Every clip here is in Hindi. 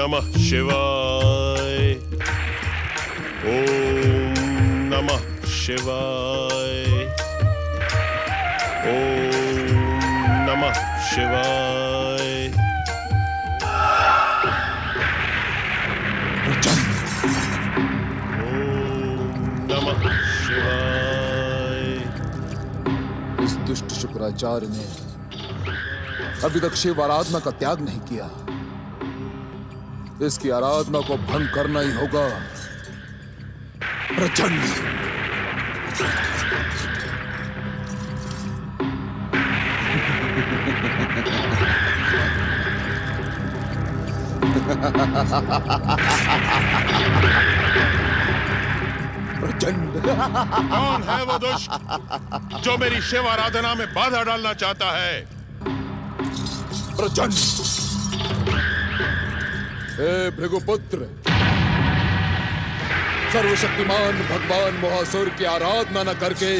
नमः शिवाय। ओम नमः शिवाय। ओम नमः शिवाय। ओम नमः शिवाय। इस दुष्ट शुक्राचार्य ने अभी तक शिव आराधना का त्याग नहीं किया। इसकी आराधना को भंग करना ही होगा। प्रचंड प्रचंड कौन है वो दुष्ट जो मेरी शिव आराधना में बाधा डालना चाहता है? प्रचंड। हे भृगुपुत्र, सर्वशक्तिमान भगवान मोहासुर की आराधना न करके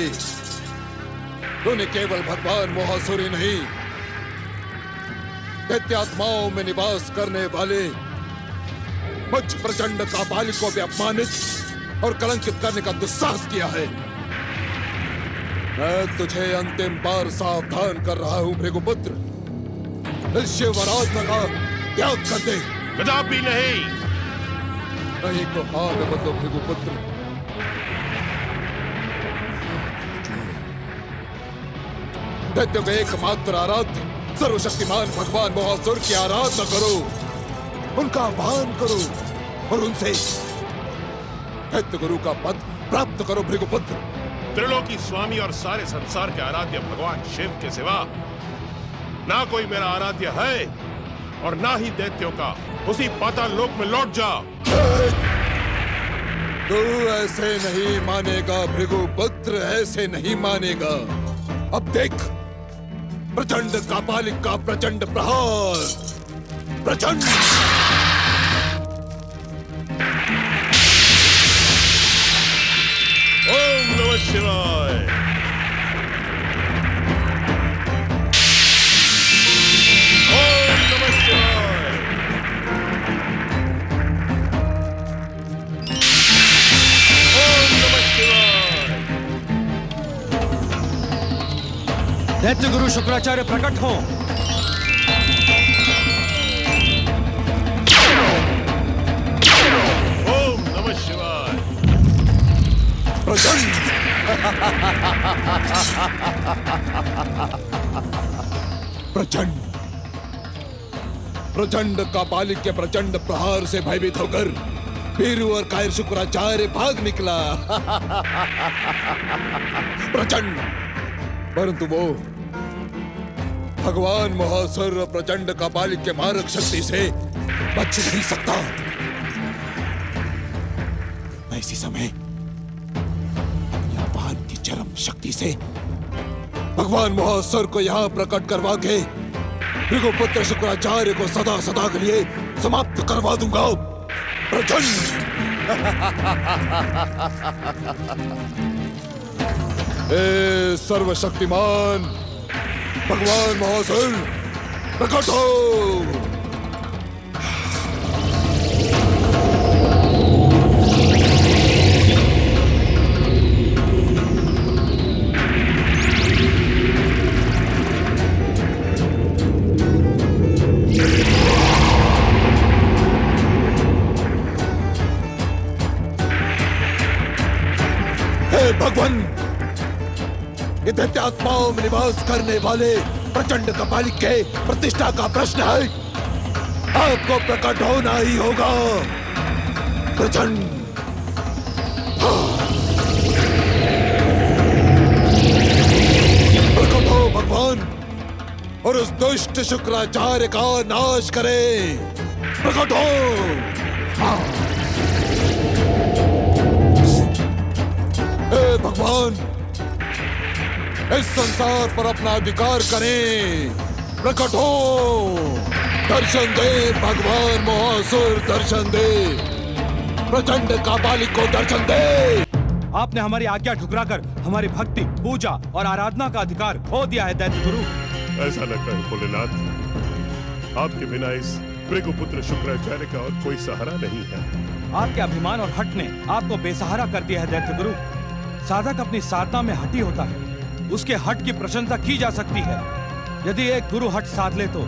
तूने केवल भगवान मोहासुर ही नहीं, दैत्यात्माओं में निवास करने वाले मुझ प्रचंड कापालिक को भी अपमानित और कलंकित करने का दुस्साहस किया है। मैं तुझे अंतिम बार सावधान कर रहा हूं भृगुपुत्र, इस शिव आराधना का त्याग कर दे। कदापि नहीं। नहीं तो हाँ में बदलो भृगुपुत्र। दैत्य के एकमात्र आराध्य सर्वशक्तिमान भगवान मोहासुर की आराधना करो, उनका आह्वान करो और उनसे दैत्य गुरु का पद प्राप्त करो भृगुपुत्र। त्रिलोकी स्वामी और सारे संसार के आराध्य भगवान शिव के सिवा ना कोई मेरा आराध्य है और ना ही दैत्यों का। उसी पाताल लोक में लौट जा। तू ऐसे नहीं मानेगा भृगुपुत्र, ऐसे नहीं मानेगा। अब देख प्रचंड कापालिक का प्रचंड प्रहार। प्रचंड ओम नमः शिवाय। ओम नमः शिवाय। ओम नमः शिवाय। दैत्य गुरु शुक्राचार्य प्रकट हो। ओम नमः शिवाय। प्रचंड प्रचंड प्रचंड कापालिक के प्रचंड प्रहार से भयभीत होकर वीरू और कायर शुक्राचार्य भाग निकला। प्रचंड, परंतु वो भगवान मोहासुर और प्रचंड कापालिक के मारक शक्ति से बच नहीं सकता। मैं इसी समय यावान की चरम शक्ति से भगवान मोहासुर को यहां प्रकट करवा के भृगुपुत्र शुक्राचार्य को सदा सदा के लिए समाप्त करवा दूंगा। प्रचंड ए सर्वशक्तिमान भगवान मोहासुर प्रकट हो। भगवान, ये दैत्यात्माओं में निवास करने वाले प्रचंड कपालिक के प्रतिष्ठा का प्रश्न है। आपको प्रकट होना ही होगा। प्रचंड प्रकट हो भगवान और उस दुष्ट शुक्राचार्य का नाश करें। प्रकट हो। हे भगवान, इस संसार पर अपना अधिकार करें। प्रकट हो। दर्शन दे भगवान मोहासुर, दर्शन दे। प्रचंड कापालिक को दर्शन दे। आपने हमारी आज्ञा ठुकराकर हमारी भक्ति, पूजा और आराधना का अधिकार खो दिया है दैत्य गुरु। ऐसा न कहे भोलेनाथ, आपके बिना इस भृगुपुत्र शुक्राचार्य का और कोई सहारा नहीं है। आपके अभिमान और हट ने आपको बेसहारा कर दिया है दैत्य गुरु। साधक अपनी साधना में हठी होता है, उसके हट की प्रशंसा की जा सकती है। यदि एक गुरु हट साध ले तो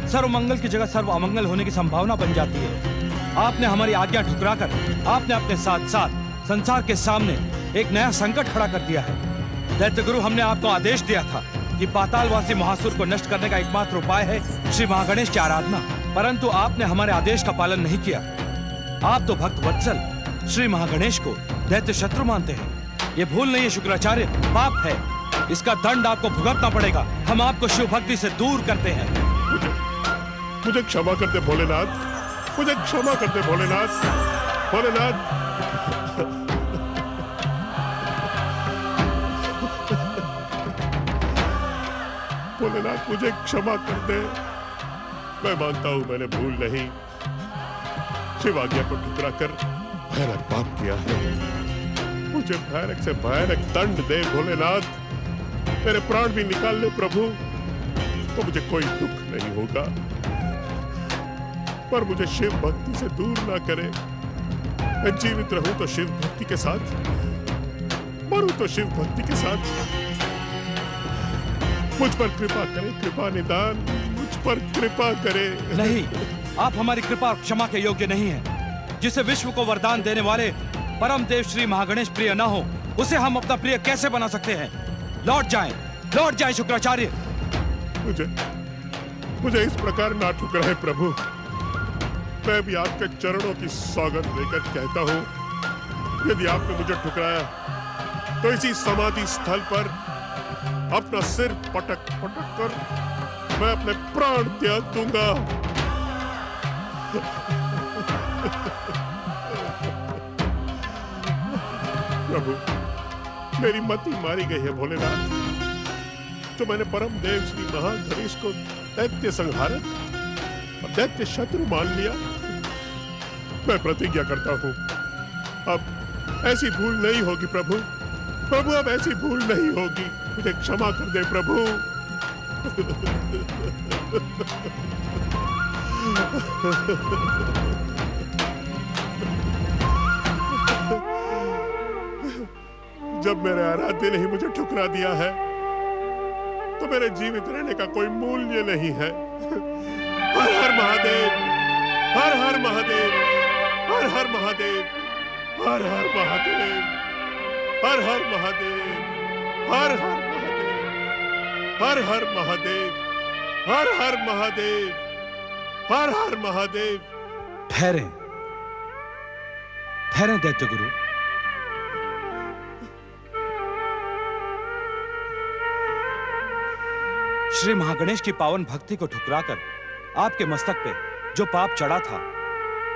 सर्वमंगल की जगह सर्व अमंगल होने की संभावना बन जाती है। आपने हमारी आज्ञा ठुकराकर आपने अपने साथ साथ संसार के सामने एक नया संकट खड़ा कर दिया है। दैत्य गुरु, हमने आपको आदेश दिया था कि पातालवासी महासुर को नष्ट करने का एकमात्र उपाय है श्री महागणेश की आराधना, परंतु आपने हमारे आदेश का पालन नहीं किया। आप तो भक्त वत्सल श्री महागणेश को दैत्य शत्रु मानते हैं। ये भूल नहीं है शुक्राचार्य, पाप है। इसका दंड आपको भुगतना पड़ेगा। हम आपको शिव भक्ति से दूर करते हैं। मुझे क्षमा करते भोलेनाथ, मुझे क्षमा करते भोलेनाथ। भोलेनाथ, भोलेनाथ मुझे क्षमा कर दे। मैं मानता हूं मैंने भूल नहीं, शिव आज्ञा को ठुकरा कर भयानक पाप किया है। मुझे भयानक से भयानक दंड दे भोलेनाथ। मेरे प्राण भी निकाल ले प्रभु, तो मुझे कोई दुख नहीं होगा, पर मुझे शिव भक्ति से दूर ना करे। मैं जीवित रहूं तो शिव भक्ति के साथ, मरूं तो शिव भक्ति के साथ। मुझ पर कृपा करे, कृपा निदान, मुझ पर कृपा करे। नहीं, आप हमारी कृपा और क्षमा के योग्य नहीं हैं। जिसे विश्व को वरदान देने वाले परम देव श्री महागणेश प्रिय न हो, उसे हम अपना प्रिय कैसे बना सकते हैं? लौट जाएं शुक्राचार्य। मुझे इस प्रकार ना ठुकराए प्रभु। मैं भी आपके चरणों की सौगंध लेकर कहता हूं, यदि आपने मुझे ठुकराया तो इसी समाधि स्थल पर अपना सिर पटक पटक कर मैं अपने प्राण त्याग दूंगा। प्रभु, मेरी मति मारी गई है भोलेनाथ। तो मैंने परम देव श्री महागणेश को दैत्य संहारक और दैत्य शत्रु मान लिया। मैं प्रतिज्ञा करता हूं, अब ऐसी भूल नहीं होगी प्रभु। प्रभु, अब ऐसी भूल नहीं होगी। मुझे क्षमा कर दे प्रभु। जब मेरे आराध्य ने ही मुझे ठुकरा दिया है, तो मेरे जीवित रहने का कोई मूल्य नहीं है। हर हर महादेव, हर हर महादेव, हर हर महादेव, हर हर महादेव, हर हर महादेव, हर हर महादेव, हर हर महादेव, हर हर महादेव, हर हर महादेव। ठहरे दैत्य गुरु। श्री महागणेश की पावन भक्ति को ठुकराकर आपके मस्तक पे जो पाप चढ़ा था,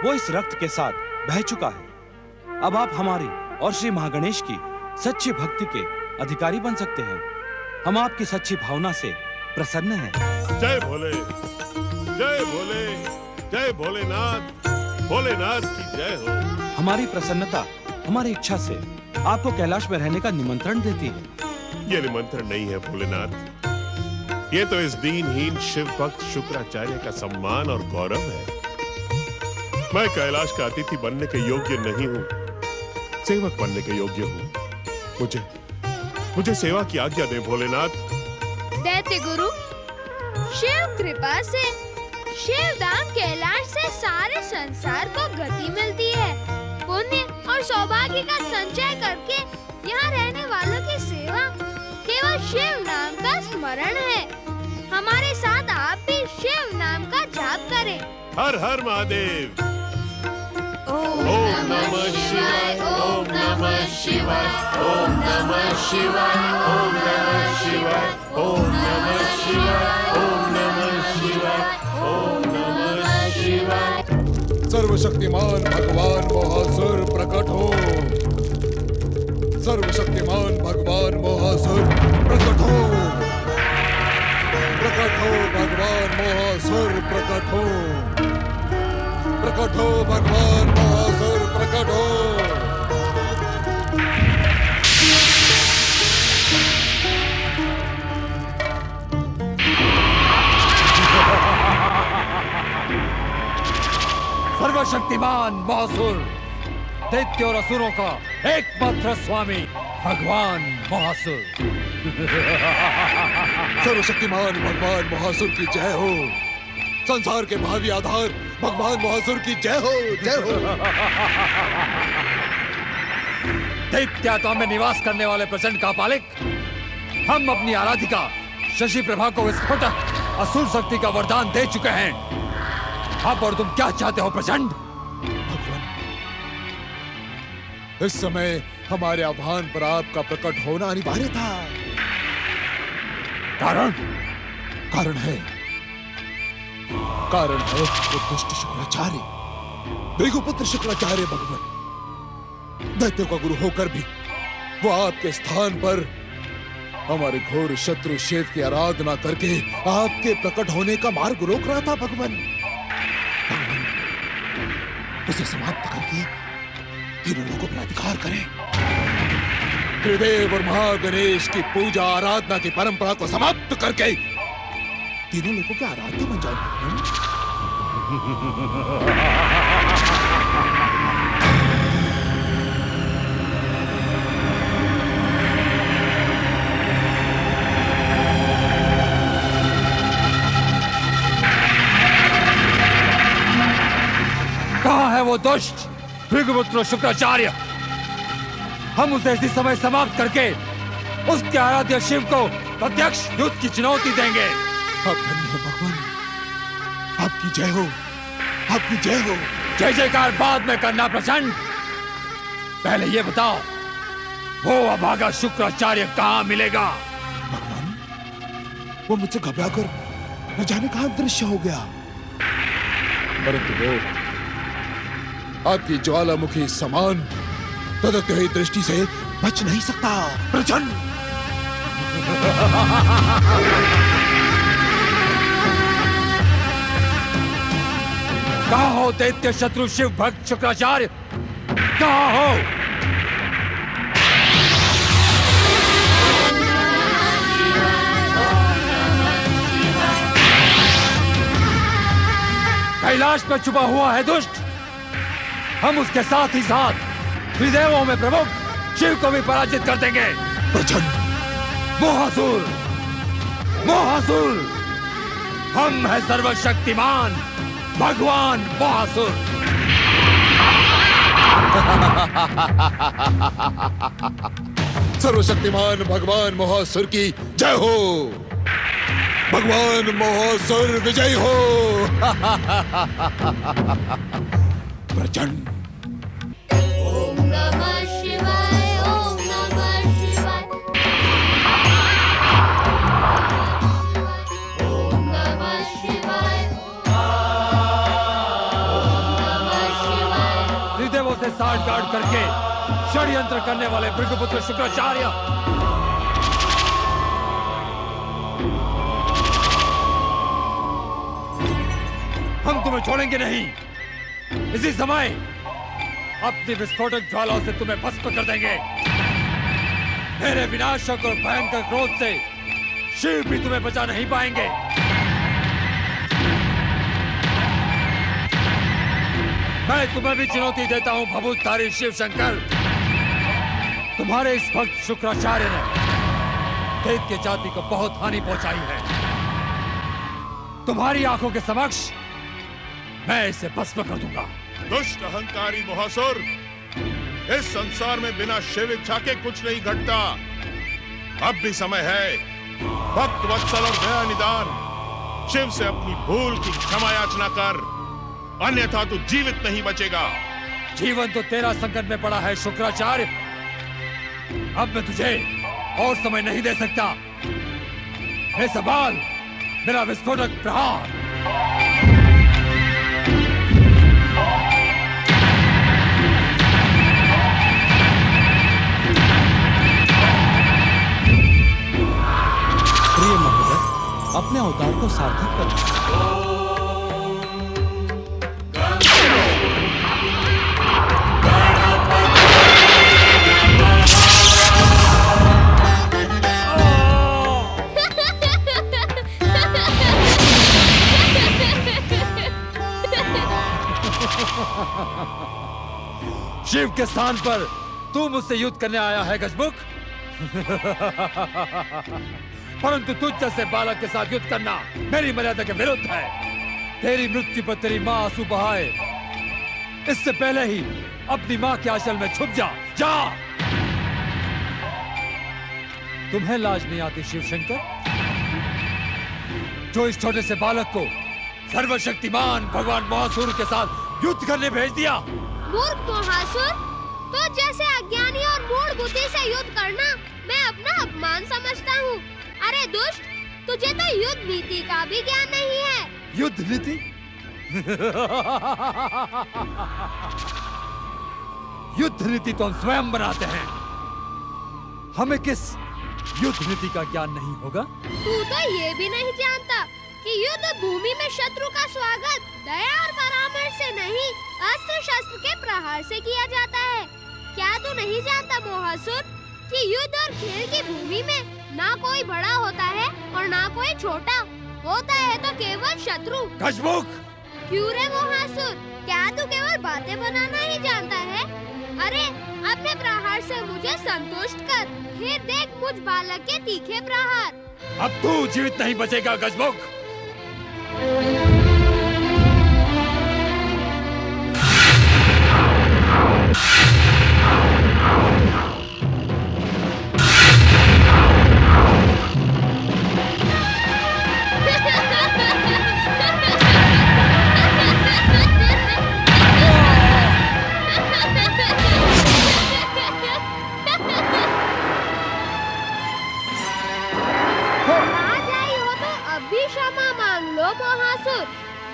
वो इस रक्त के साथ बह चुका है। अब आप हमारी और श्री महागणेश की सच्ची भक्ति के अधिकारी बन सकते हैं। हम आपकी सच्ची भावना से प्रसन्न हैं। जय भोले, जय भोले, जय भोलेनाथ। भोलेनाथ की जय हो। हमारी प्रसन्नता हमारी इच्छा से आपको कैलाश में रहने का निमंत्रण देती है। ये निमंत्रण नहीं है भोलेनाथ, ये तो इस दीनहीन शिव भक्त शुक्राचार्य का सम्मान और गौरव है। मैं कैलाश का अतिथि बनने के योग्य नहीं हूं, सेवक बनने के योग्य हूं। मुझे सेवा की आज्ञा दे भोलेनाथ। दैत्य गुरु, शिव कृपा से शिवधाम कैलाश से सारे संसार को गति मिलती है। पुण्य और सौभाग्य का संचय करके यहाँ रहने वालों की सेवा केवल शिव नाम का स्मरण है। हमारे साथ आप भी शिव नाम का जाप करें। हर हर महादेव। ओम नमः शिवाय, ओम नमः शिवाय, ओम नमः शिवाय, ओम नमः शिवाय, ओम नमः शिवाय, ओम नमः शिवाय, ओम नमः शिवाय। सर्वशक्तिमान भगवान महासुर प्रकट हो। सर्वशक्तिमान भगवान महासुर प्रकट हो। प्रकट हो भगवान महासुर प्रकट हो। प्रकट हो भगवान महासुर प्रकट हो। सर्वशक्तिमान महासुर, दैत्य और असुरों का एकमात्र स्वामी भगवान महासुर। सर्वशक्तिमान भगवान महासुर की जय हो। संसार के भावी आधार भगवान महासुर की जय हो, जय हो। दैत्यात्मा में निवास करने वाले प्रचंड का पालिक, हम अपनी आराधिका शशि प्रभा को विस्फोटक असुर शक्ति का वरदान दे चुके हैं। अब और तुम क्या चाहते हो प्रचंड? भगवान, इस समय हमारे आह्वान पर आपका प्रकट होना अनिवार्य था। कारण? कारण है वो दुष्ट शुक्राचार्य, भृगुपुत्र शुक्राचार्य। भगवान, दैत्यों का गुरु होकर भी वो आपके स्थान पर हमारे घोर शत्रु शिव की आराधना करके आपके प्रकट होने का मार्ग रोक रहा था। भगवान, उसे समाप्त करके तीनों लोगों पर अधिकार करें। त्रिदेव और महागणेश की पूजा आराधना की परंपरा को समाप्त करके तीनों लोगों के आराध्य बन जाए। भगवान, कहाँ है वो दुष्ट भृगुपुत्र शुक्राचार्य? हम उसे इसी समय समाप्त करके उसके आराध्य शिव को प्रत्यक्ष युद्ध की चुनौती देंगे। आप धन्य हो भगवान, आपकी जय हो, आपकी जय हो। जय जयकार बाद में करना प्रचंड। पहले ये बताओ, वो अभागा शुक्राचार्य कहाँ मिलेगा? भगवान, वो मुझसे घबराकर न जाने कहां दृश्य हो गया, परंतु वो आपकी ज्वालामुखी समान तदकते हुई दृष्टि से बच नहीं सकता। प्रचंड, कहाँ हो दैत्य शत्रु शिव भक्त शुक्राचार्य? कहाँ हो? कैलाश में छुपा हुआ है दुष्ट। हम उसके साथ ही साथ त्रिदेवों में प्रमुख शिव को भी पराजित कर देंगे। प्रचंड, मोहासुर, मोहासुर, हम हैं सर्वशक्तिमान भगवान मोहासुर। सर्वशक्तिमान भगवान मोहासुर की जय हो। भगवान मोहासुर विजय हो। प्रचंड, ओम नमः शिवाय, ओम नमः शिवाय, ओम नमः शिवाय, ओम नमः शिवाय। त्रिदेवों से साठगांठ करके षड्यंत्र करने वाले भृगुपुत्र शुक्राचार्य, हम तुम्हें छोड़ेंगे नहीं। इसी समय अपनी विस्फोटक ज्वालाओं से तुम्हें भस्म कर देंगे। मेरे विनाशक और भयंकर क्रोध से शिव भी तुम्हें बचा नहीं पाएंगे। मैं तुम्हें भी चुनौती देता हूं भभूतधारी शिव शंकर। तुम्हारे इस भक्त शुक्राचार्य ने दैत्य जाति को बहुत हानि पहुंचाई है। तुम्हारी आंखों के समक्ष मैं इसे भस्म कर दूंगा। दुष्ट अहंकारी मोहासुर, इस संसार में बिना शिव इच्छा के कुछ नहीं घटता। अब भी समय है। भक्त वत्सल और दया निदान शिव से अपनी भूल की क्षमा याचना कर, अन्यथा तू जीवित नहीं बचेगा। जीवन तो तेरा संकट में पड़ा है शुक्राचार्य। अब मैं तुझे और समय नहीं दे सकता। हे सवाल, मेरा विस्फोटक प्रहार। प्रिय महोदय, अपने अवतार को सार्थक करें। शिव के स्थान पर तू मुझसे युद्ध करने आया है गजमुख। परंतु तुझ जैसे बालक के साथ युद्ध करना मेरी मर्यादा के विरुद्ध है। तेरी मृत्यु पर तेरी माँ आंसू बहाए इससे पहले ही अपनी माँ के आंचल में छुप जा। जा। तुम्हें लाज नहीं आती शिव शंकर, जो इस छोटे से बालक को सर्वशक्तिमान भगवान महासुर के साथ युद्ध करने भेज दिया? मूर्ख महासुर, तो जैसे अज्ञानी और मूढ़ बुद्धि से युद्ध करना मैं अपना अपमान समझता हूँ। अरे दुष्ट, तुझे तो युद्ध नीति का भी ज्ञान नहीं है। युद्ध नीति? युद्ध नीति तो हम स्वयं बनाते हैं। हमें किस युद्ध नीति का ज्ञान नहीं होगा? तू तो ये भी नहीं जानता कि युद्ध भूमि में शत्रु का स्वागत दया और परामर्श से नहीं, अस्त्र शस्त्र के प्रहार से किया जाता है। क्या तू नहीं जानता मोहासुर कि युद्ध और खेल की भूमि में ना कोई बड़ा होता है और ना कोई छोटा होता है, तो केवल शत्रु। गजमुख! क्यों रे मोहासुर, क्या तू केवल बातें बनाना ही जानता है? अरे अपने प्रहार से मुझे संतुष्ट कर, फिर देख मुझ बालक के तीखे प्रहार। अब तू जीवित नहीं बचेगा गजमुख।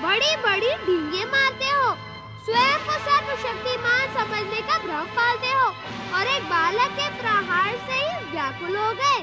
बड़ी बड़ी ढींगे मारते हो, स्वयं को सर्वशक्तिमान समझने का भ्रम पालते हो और एक बालक के प्रहार से ही व्याकुल हो गए।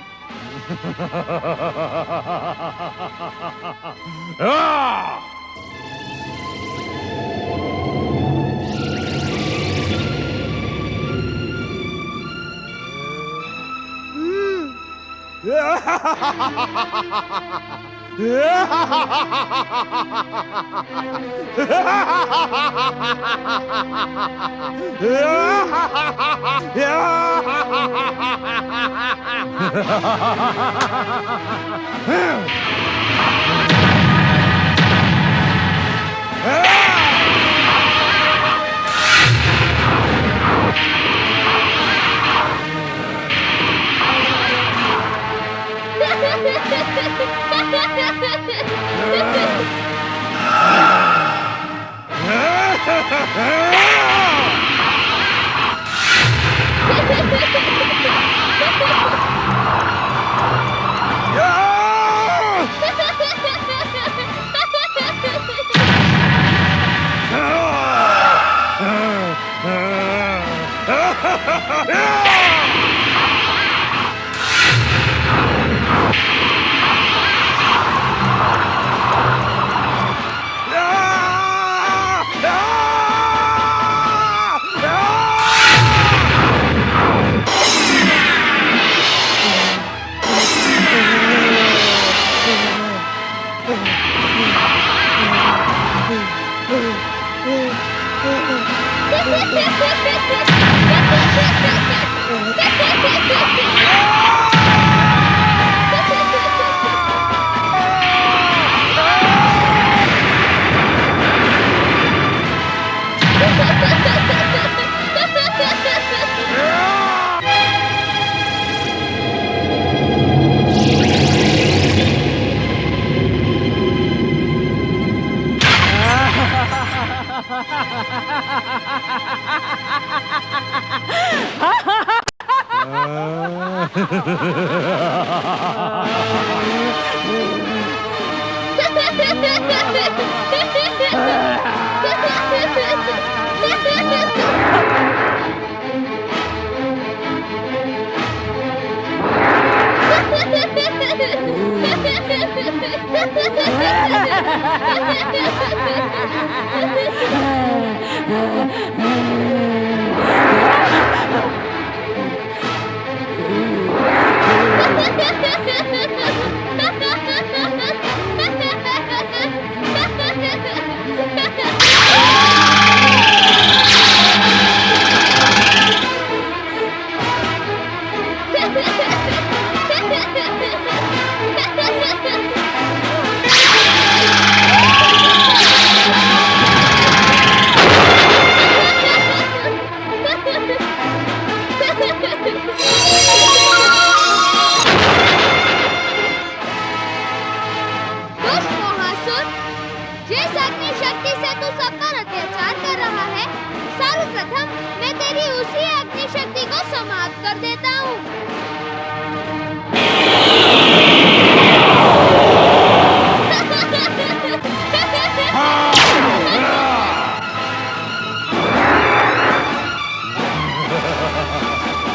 समाप्त कर देता हूँ।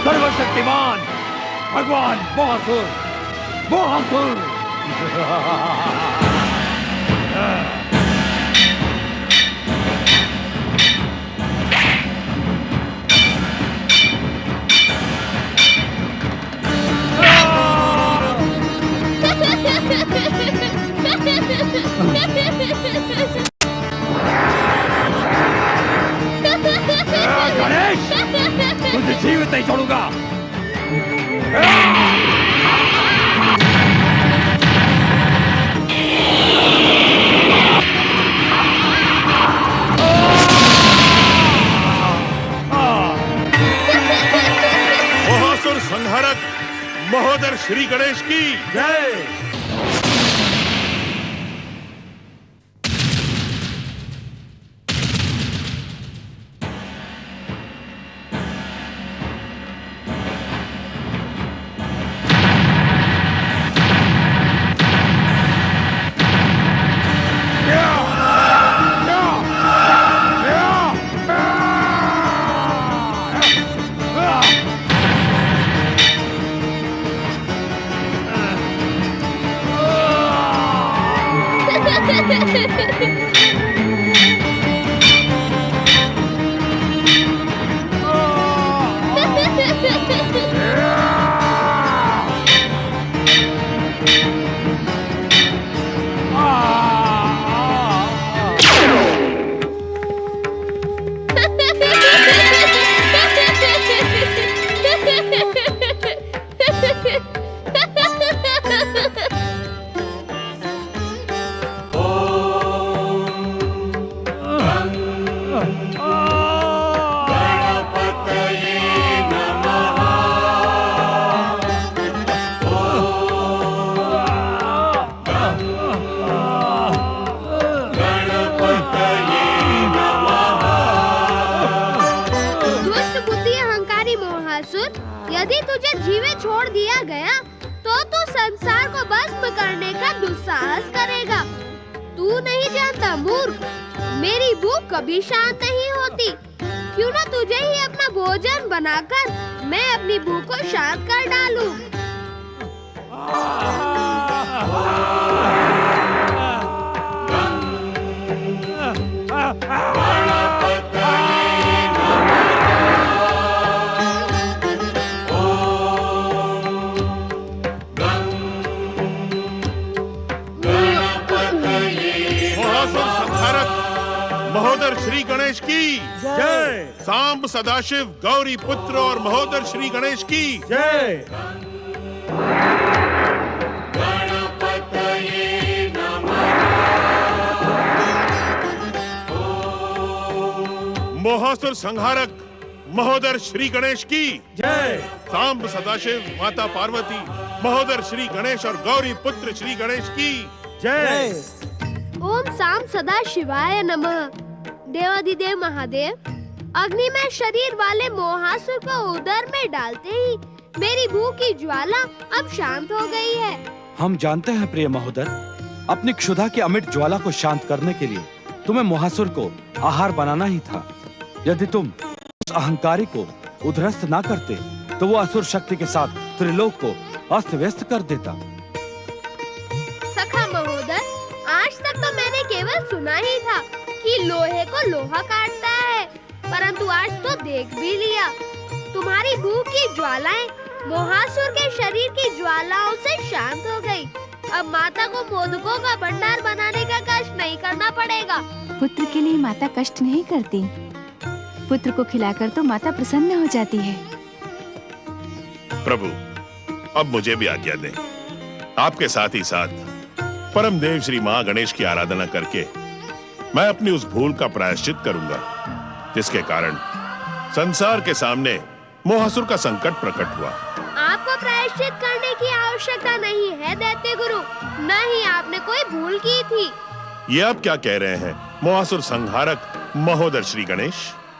सर्वशक्तिमान भगवान मोहासुर, मोहासुर। गणेश, तुझे जीवित नहीं छोड़ूंगा। मोहासुर संहारक महोदर श्री गणेश की जय। यदि तुझे जीवित छोड़ दिया गया तो तू संसार को भस्म करने का दुस्साहस करेगा। तू नहीं जानता मूर्ख, मेरी भूख कभी शांत नहीं होती। क्यों न तुझे ही अपना भोजन बनाकर मैं अपनी भूख को शांत कर डालूं। महोदर श्री गणेश की जय। सांब सदाशिव गौरी पुत्र और महोदर श्री गणेश की जय। मोहासुर संहारक महोदर श्री गणेश की जय। सांब सदाशिव माता पार्वती महोदर श्री गणेश और गौरी पुत्र श्री गणेश की जय। ओम साम सदा शिवाय नमः। देवाधिदेव महादेव, अग्नि में शरीर वाले मोहासुर को उदर में डालते ही मेरी भूख की ज्वाला अब शांत हो गई है। हम जानते हैं प्रिय महोदर, अपनी क्षुधा की अमिट ज्वाला को शांत करने के लिए तुम्हें मोहासुर को आहार बनाना ही था। यदि तुम उस अहंकारी को उध्वस्त ना करते तो वो असुर शक्ति के साथ त्रिलोक को अस्त व्यस्त कर देता। सखा महोदर, आज तक तो मैंने केवल सुना ही था कि लोहे को लोहा काटता है, परंतु आज तो देख भी लिया। तुम्हारी भूख की ज्वालाएं मोहासुर के शरीर की ज्वालाओं से शांत हो गई। अब माता को मोदकों का भंडार बनाने का कष्ट नहीं करना पड़ेगा। पुत्र के लिए माता कष्ट नहीं करती, पुत्र को खिलाकर तो माता प्रसन्न हो जाती है। प्रभु, अब मुझे भी आज्ञा दें। आपके साथ ही साथ परम देव श्री मां गणेश की आराधना करके मैं अपनी उस भूल का प्रायश्चित करूंगा जिसके कारण संसार के सामने मोहासुर का संकट प्रकट हुआ। आपको प्रायश्चित करने की आवश्यकता नहीं है दैत्य गुरु, न ही आपने कोई भूल की थी। ये आप क्या कह रहे हैं मोहासुर संहारक महोदर श्री गणेश?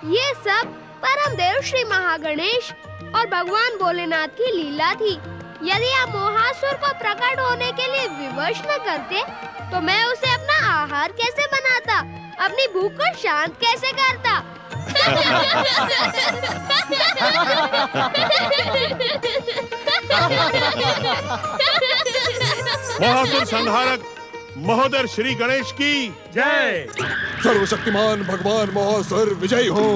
ये सब परमदेव श्री महागणेश और भगवान भोलेनाथ की लीला थी। यदि आप मोहासुर को प्रकट होने के लिए विवश न करते तो मैं उसे अपना आहार कैसे बनाता, अपनी भूख को शांत कैसे करता। महासुर संहारक महोदय श्री गणेश की जय। सर्वशक्तिमान भगवान महासुर विजयी हो।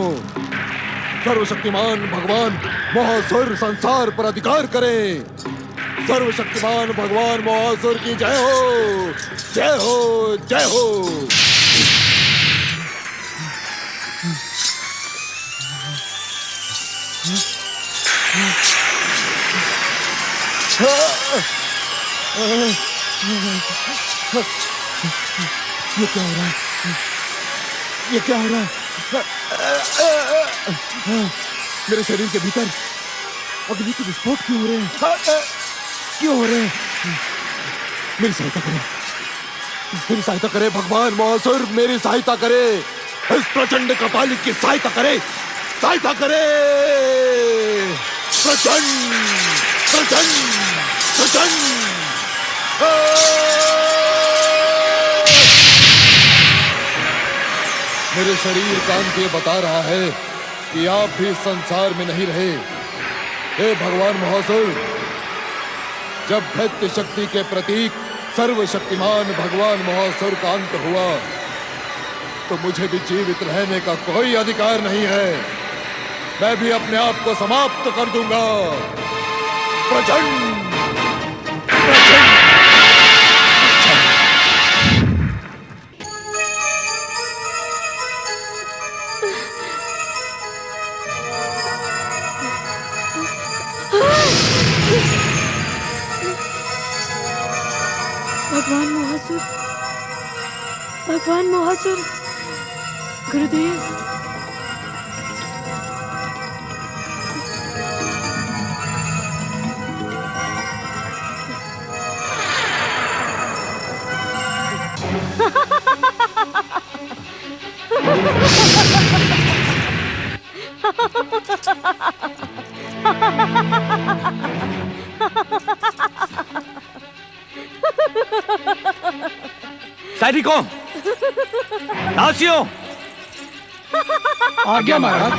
सर्वशक्तिमान भगवान महासुर संसार पर अधिकार करें। सर्वशक्तिमान भगवान महासुर की जय हो, जय हो, जय हो। ये क्या हो रहा है? ये क्या हो रहा है? मेरे शरीर के भीतर अग्नि के विस्फोट क्यों हो रहे हैं? क्यों हो रहे हैं? मेरी सहायता करें, मेरी सहायता करे भगवान महासुर, मेरी सहायता करे। इस प्रचंड कपालिक की सहायता करे, सहायता करे। प्रचंड, प्रचंड, प्रचंड। मेरे शरीर कांति ये बता रहा है कि आप भी संसार में नहीं रहे। हे भगवान महासुर, जब दैत्य शक्ति के प्रतीक सर्वशक्तिमान भगवान महासुर का अंत हुआ तो मुझे भी जीवित रहने का कोई अधिकार नहीं है। मैं भी अपने आप को समाप्त कर दूंगा। प्रचंड, प्रचंड। भगवान महासुर, भगवान महासुर, गुरुदेव। सैनिकों, दासियों, आज्ञा महाराज।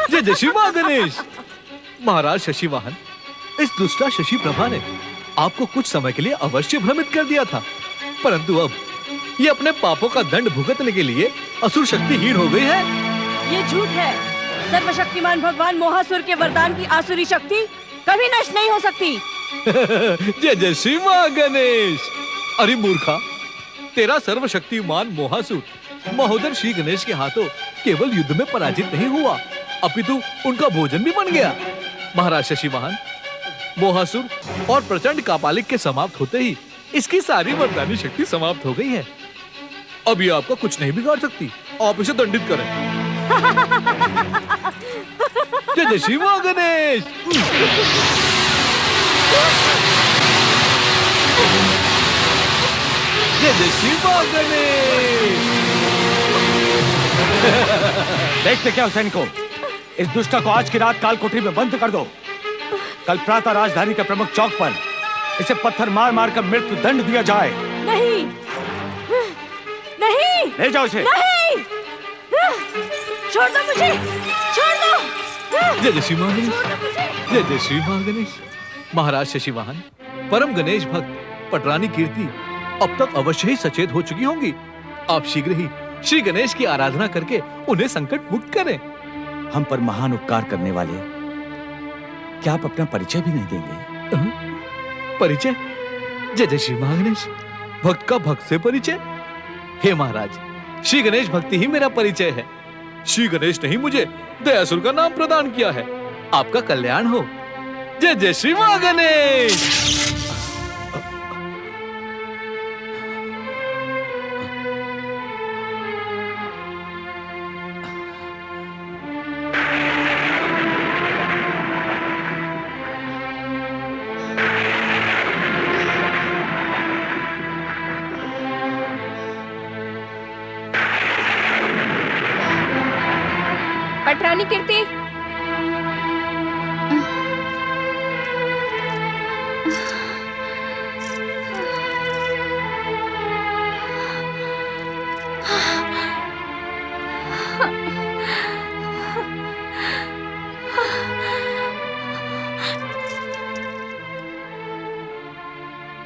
जय जय श्री गणेश। महाराज शशि वाहन, इस दुष्टा शशि प्रभा ने आपको कुछ समय के लिए अवश्य भ्रमित कर दिया था, परंतु अब ये अपने पापों का दंड भुगतने के लिए असुर शक्तिहीन हो गई है। ये झूठ है। सर्वशक्तिमान भगवान मोहासुर के वरदान की आसुरी शक्ति कभी नष्ट नहीं हो सकती। जय जय श्री गणेश। अरे मूर्खा, तेरा सर्वशक्तिमान मोहासुर महोदय श्री गणेश के हाथों केवल युद्ध में पराजित नहीं हुआ, अपितु उनका भोजन भी बन गया। महाराज शशि वाहन, मोहासुर और प्रचंड कापालिक के समाप्त होते ही इसकी सारी वरदानी शक्ति समाप्त हो गई है। अब ये आपका कुछ नहीं बिगाड़ सकती। आप इसे दंडित करें। जय जय श्री गणेश। जय जय श्री गणेश। देखते क्या हो सैनिकों, इस दुष्टा को आज की रात काल कोठरी में बंद कर दो। कल प्रातः राजधानी के प्रमुख चौक पर इसे पत्थर मार मार कर मृत्यु दंड दिया जाए। नहीं, नहीं, ले जाओ इसे। नहीं, छोड़ दो मुझे, छोड़ दो। जय जय श्री गणेश। जय जय श्री गणेश। महाराज शशि वाहन, परम गणेश भक्त पटरानी कीर्ति अब तक अवश्य ही सचेत हो चुकी होंगी। आप शीघ्र ही श्री गणेश की आराधना करके उन्हें संकट मुक्त करें। हम पर महान उपकार करने वाले, क्या आप अपना परिचय भी नहीं देंगे? परिचय? जय जय श्री गणेश। भक्त का भक्त से परिचय? हे महाराज, श्री गणेश भक्ति ही मेरा परिचय है। श्री गणेश ने ही मुझे दयासुर का नाम प्रदान किया है। आपका कल्याण हो। जय जय श्री गणेश। पटरानी कीर्ति।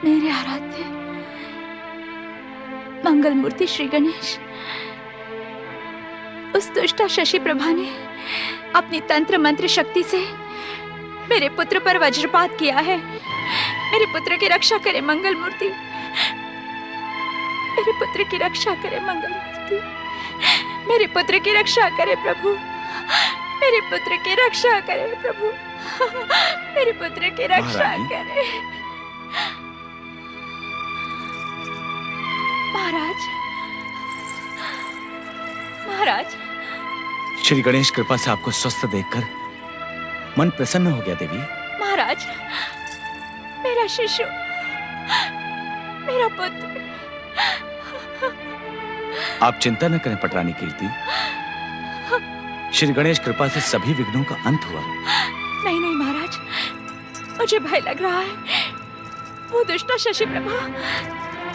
मेरे आराध्य मंगल मूर्ति श्री गणेश, उस दुष्टा शशि प्रभा ने अपनी तंत्र मंत्र शक्ति से मेरे पुत्र पर वज्रपात किया है। मेरे पुत्र की रक्षा करे मंगल मूर्ति, मेरे पुत्र की रक्षा करे मंगल मूर्ति, मेरे पुत्र की रक्षा करे प्रभु, मेरे पुत्र की रक्षा करे प्रभु, मेरे पुत्र की रक्षा करे। महाराज, महाराज। श्री गणेश कृपा से आपको स्वस्थ देखकर मन प्रसन्न हो गया देवी। महाराज, मेरा शिशु, मेरा पुत्र। आप चिंता न करें पटरानी कीर्ति, श्री गणेश कृपा से सभी विघ्नों का अंत हुआ। नहीं नहीं महाराज, मुझे भय लग रहा है। वो दुष्टा शशि प्रभा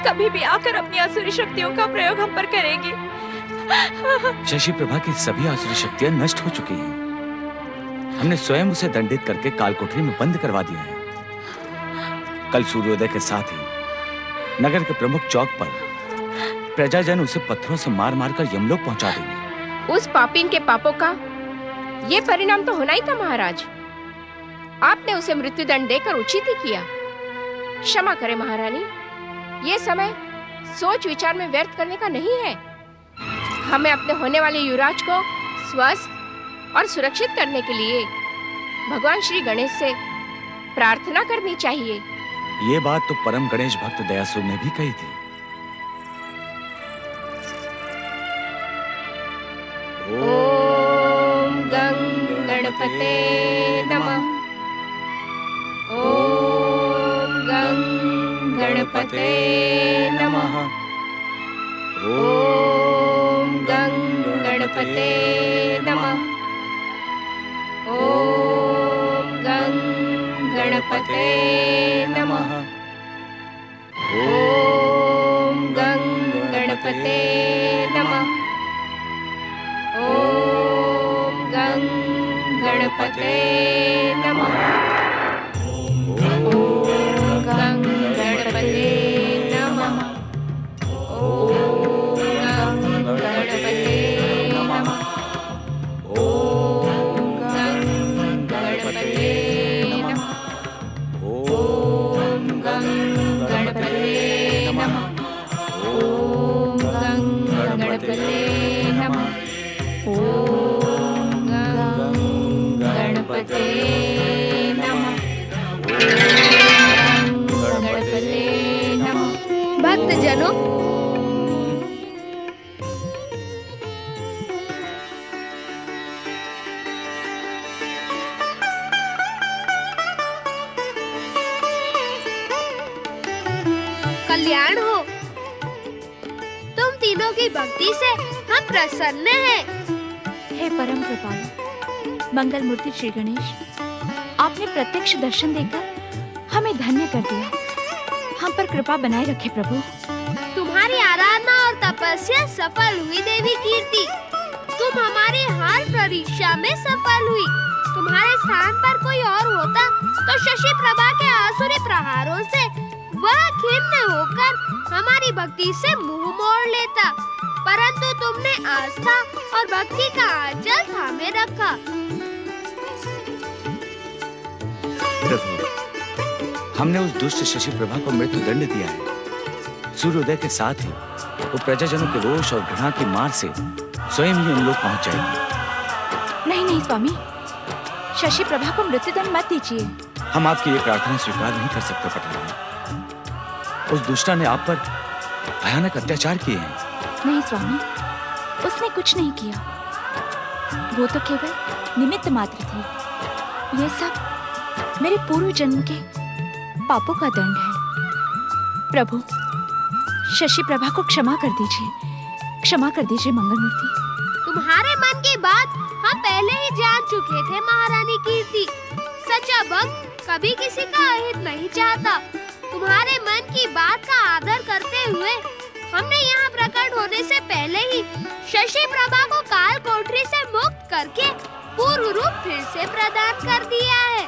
कभी भी आकर अपनी आसुरी शक्तियों का प्रयोग हम पर करेगी। शशि प्रभा की सभी आसुरी शक्तियां नष्ट हो चुकी हैं। हमने स्वयं उसे दंडित करके कालकोठरी में बंद करवा दिया है। कल सूर्योदय के साथ ही नगर के प्रमुख चौक पर प्रजाजन उसे पत्थरों से मार मार कर यमलोक पहुंचा देंगे। उस पापीन के पापों का ये परिणाम तो होना ही था महाराज। आपने उसे मृत्युदंड देकर उचित ही किया। क्षमा करें महारानी, ये समय सोच विचार में व्यर्थ करने का नहीं है। हमें अपने होने वाले युवराज को स्वस्थ और सुरक्षित करने के लिए भगवान श्री गणेश से प्रार्थना करनी चाहिए। ये बात तो परम गणेश भक्त दयासुर ने भी कही थी। ओम गं गणपते नमः। ओम गं गणपते नमः। ओम गं गणपते नमः। ओम गं गणपते नमः। ओम गं गणपते नमः। ओम गं गणपते नमः। ओम गं गणपते नमः। ओम गं गणपते नमः। ओम गं गणपते नमः। ओम गं गणपते नमः। ओम गं गणपते नमः। ओम गं गणपते नमः। गणपते नमः। भक्तजनों, कल्याण हो। तुम तीनों की भक्ति से हम प्रसन्न हैं। हे परम कृपालु मंगल मूर्ति श्री गणेश, आपने प्रत्यक्ष दर्शन देकर हमें धन्य कर दिया। हम पर कृपा बनाए रखे प्रभु। तुम्हारी आराधना और तपस्या सफल हुई देवी कीर्ति। तुम हमारी हर परीक्षा में सफल हुई। तुम्हारे स्थान पर कोई और होता तो शशि प्रभा के आसुरी प्रहारों से वह खिन्न होकर हमारी भक्ति से मुंह मोड़ लेता, परंतु तुमने आस्था और भक्ति का आंचल थामे रखा। प्रभु, हमने उस दुष्ट शशि प्रभा को मृत्यु दंड दिया है। सूर्योदय के साथ ही वो प्रजाजनों के रोष और घृणा की मार से स्वयं ही हम लोग पहुंच जाएंगे। नहीं नहीं स्वामी, शशि प्रभा को मृत्युदंड मत दीजिए। हम आपकी ये प्रार्थना स्वीकार नहीं कर सकते पटरानी। उस दुष्टा ने आप पर भयानक अत्याचार किए हैं। नहीं स्वामी, उसने कुछ नहीं किया। वो तो केवल निमित्त मात्र थी। ये सब मेरे पूर्व जन्म के पापों का दंड है। प्रभु, शशि प्रभा को क्षमा कर दीजिए, क्षमा कर दीजिए मंगल मूर्ति। तुम्हारे मन की बात हम पहले ही जान चुके थे महारानी कीर्ति। सच्चा भक्त कभी किसी का अहित नहीं चाहता। तुम्हारे मन की बात का आदर करते हुए हमने यहाँ प्रकट होने से पहले ही शशि प्रभा को काल कोठरी से मुक्त करके पूर्व रूप फिर से प्रदान कर दिया है।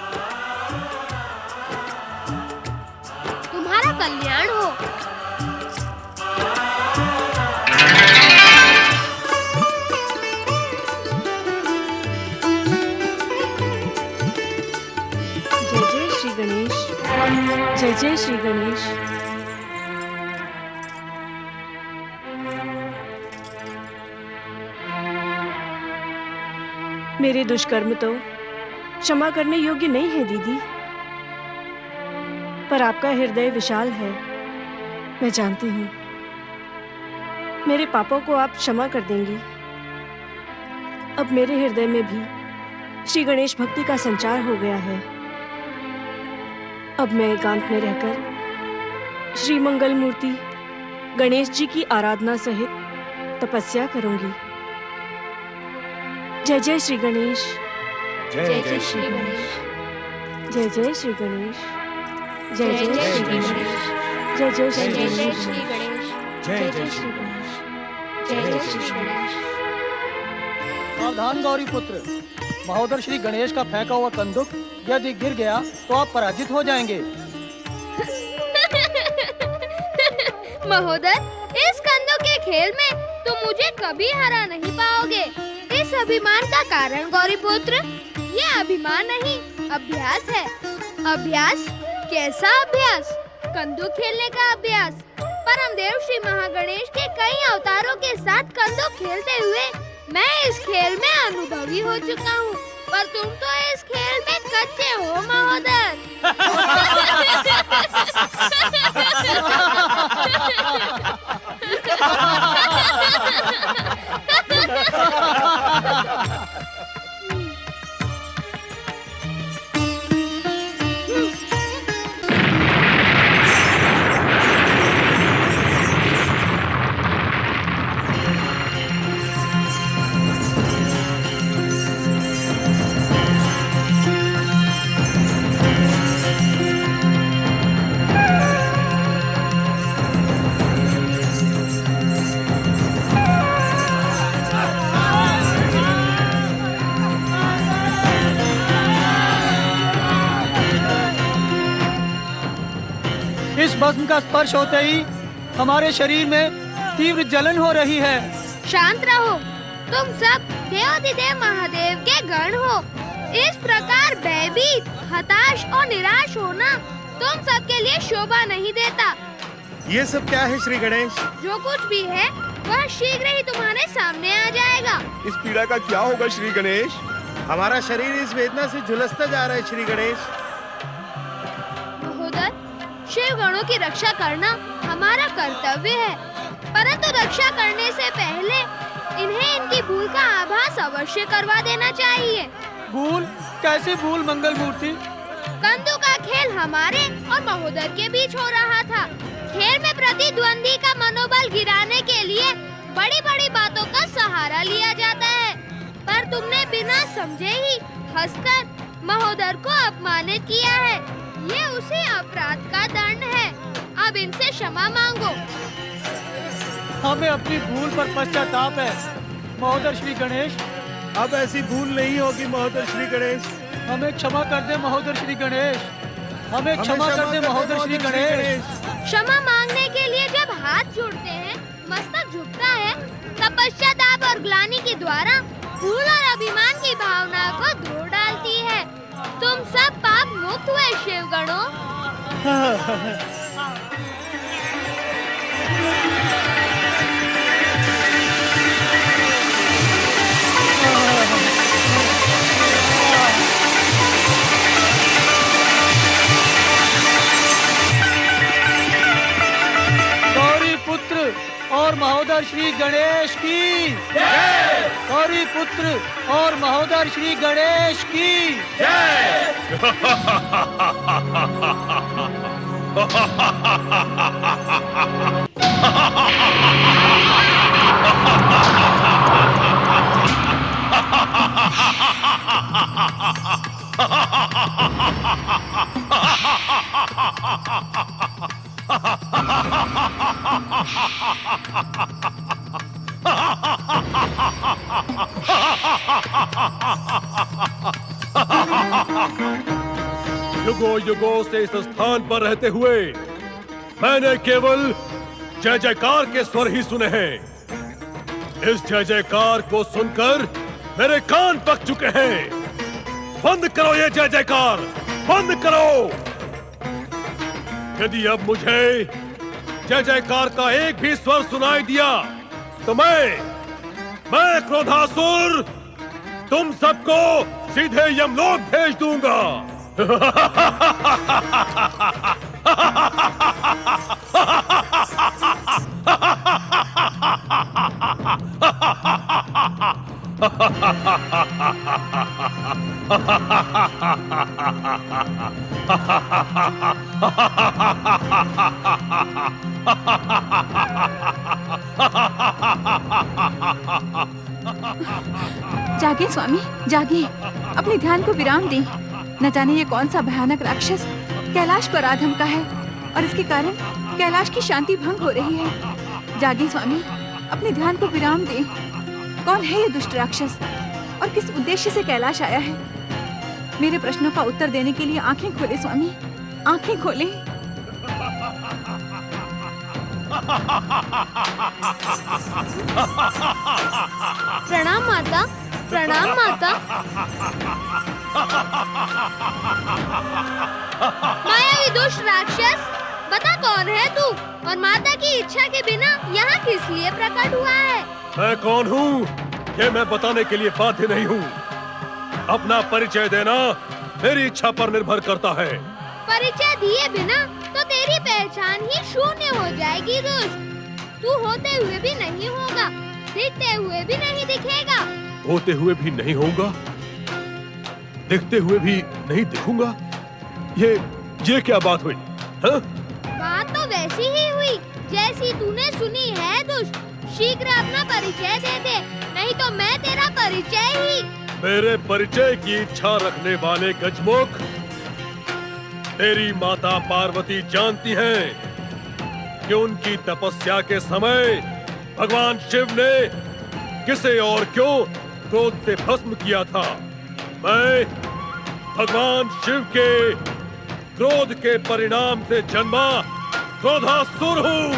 तुम्हारा कल्याण हो। जय जय श्री गणेश, जय जय श्री गणेश। मेरे दुष्कर्म तो क्षमा करने योग्य नहीं है दीदी, पर आपका हृदय विशाल है, मैं जानती हूँ। मेरे पापों को आप क्षमा कर देंगी। अब मेरे हृदय में भी श्री गणेश भक्ति का संचार हो गया है। अब मैं एकांत में रहकर श्री मंगल मूर्ति गणेश जी की आराधना सहित तपस्या करूंगी। जय जय श्री गणेश, जय जय श्री गणेश, जय जय श्री गणेश, जय जय जय जय श्री श्री गणेश, गणेश, जय जय जय श्री जय गणेश, श्री गणेश, जय जय श्री गणेश, जय जय श्री गणेश। सावधान गौरी पुत्र, महोदर श्री गणेश का फेंका हुआ कंदुक यदि गिर गया तो आप पराजित हो जाएंगे। महोदय, इस कंदों के खेल में तुम मुझे कभी हरा नहीं पाओगे। इस अभिमान का कारण गौरीपुत्र, ये अभिमान नहीं अभ्यास है। अभ्यास? कैसा अभ्यास? कंदुक खेलने का अभ्यास। परमदेव श्री महागणेश के कई अवतारों के साथ कंदुक खेलते हुए मैं इस खेल में अनुभवी हो चुका हूँ, पर तुम तो इस खेल में कच्चे हो महोदय। इस भस्म का स्पर्श होते ही हमारे शरीर में तीव्र जलन हो रही है। शांत रहो, तुम सब देवाधिदेव महादेव के गण हो। इस प्रकार भयभीत, हताश और निराश होना तुम सबके लिए शोभा नहीं देता। ये सब क्या है श्री गणेश? जो कुछ भी है वह शीघ्र ही तुम्हारे सामने आ जाएगा। इस पीड़ा का क्या होगा श्री गणेश? हमारा शरीर इस वेदना से झुलसता जा रहा है श्री गणेश। महोदय, शिव गणों की रक्षा करना हमारा कर्तव्य है, परंतु रक्षा करने से पहले इन्हें इनकी भूल का आभास अवश्य करवा देना चाहिए। भूल? कैसी भूल मंगल मूर्ति? कंदू का खेल हमारे और महोदय के बीच हो रहा था। खेल में प्रतिद्वंदी का मनोबल गिराने के लिए बड़ी बड़ी बातों का सहारा लिया जाता है, पर तुमने बिना समझे ही हंसकर महोदय को अपमानित किया है। ये उसी अपराध का दंड है। अब इनसे क्षमा मांगो। हमें अपनी भूल पर पश्चाताप है महोदय श्री गणेश। अब ऐसी भूल नहीं होगी महोदय श्री गणेश। हमें क्षमा कर दे महोदय श्री गणेश, हमें क्षमा कर दे महोदय श्री गणेश। क्षमा मांगने के लिए जब हाथ जोड़ते हैं, मस्तक झुकता है, तब पश्चाताप और ग्लानि के द्वारा भूल और अभिमान की भावना को धो डालती है। तुम सब पाप मुक्त हुए शिवगणों। गौरी पुत्र और महोदय श्री गणेश की जय। गौरी पुत्र और महोदय श्री गणेश की जय। युगों युगों से इस स्थान पर रहते हुए मैंने केवल जय जयकार के स्वर ही सुने हैं। इस जय जयकार को सुनकर मेरे कान पक चुके हैं। बंद करो ये जय जयकार, बंद करो। यदि अब मुझे जय जयकार का एक भी स्वर सुनाई दिया तो मैं क्रोधासुर तुम सबको सीधे यमलोक भेज दूंगा। जागिए स्वामी, जागिए, अपने ध्यान को विराम दें। न जाने ये कौन सा भयानक राक्षस कैलाश पर आधम का है और इसके कारण कैलाश की शांति भंग हो रही है। जागिए स्वामी, अपने ध्यान को विराम दें। कौन है ये दुष्ट राक्षस और किस उद्देश्य से कैलाश आया है? मेरे प्रश्नों का उत्तर देने के लिए आंखें खोले स्वामी, आंखें खोले। प्रणाम माता, प्रणाम माता। मायावी दुष्ट राक्षस, बता कौन है तू और माता की इच्छा के बिना यहाँ किस लिए प्रकट हुआ है? मैं कौन हूँ ये मैं बताने के लिए बाध्य नहीं हूँ। अपना परिचय देना मेरी इच्छा पर निर्भर करता है। परिचय दिए बिना तो तेरी पहचान ही शून्य हो जाएगी दुष्ट। तू होते हुए भी नहीं होगा, दिखते हुए भी नहीं दिखेगा। होते हुए भी नहीं होगा, दिखते हुए भी नहीं दिखूंगा। ये क्या बात हुई? हाँ? बात तो वैसी ही हुई जैसी तूने सुनी है दुष्ट। शीघ्र अपना परिचय दे दे, नहीं तो मैं तेरा परिचय ही। मेरे परिचय की इच्छा रखने वाले गजमुख, तेरी माता पार्वती जानती हैं कि उनकी तपस्या के समय भगवान शिव ने किसे और क्यों क्रोध से भस्म किया था। मैं भगवान शिव के क्रोध के परिणाम से जन्मा क्रोधासुर हूँ।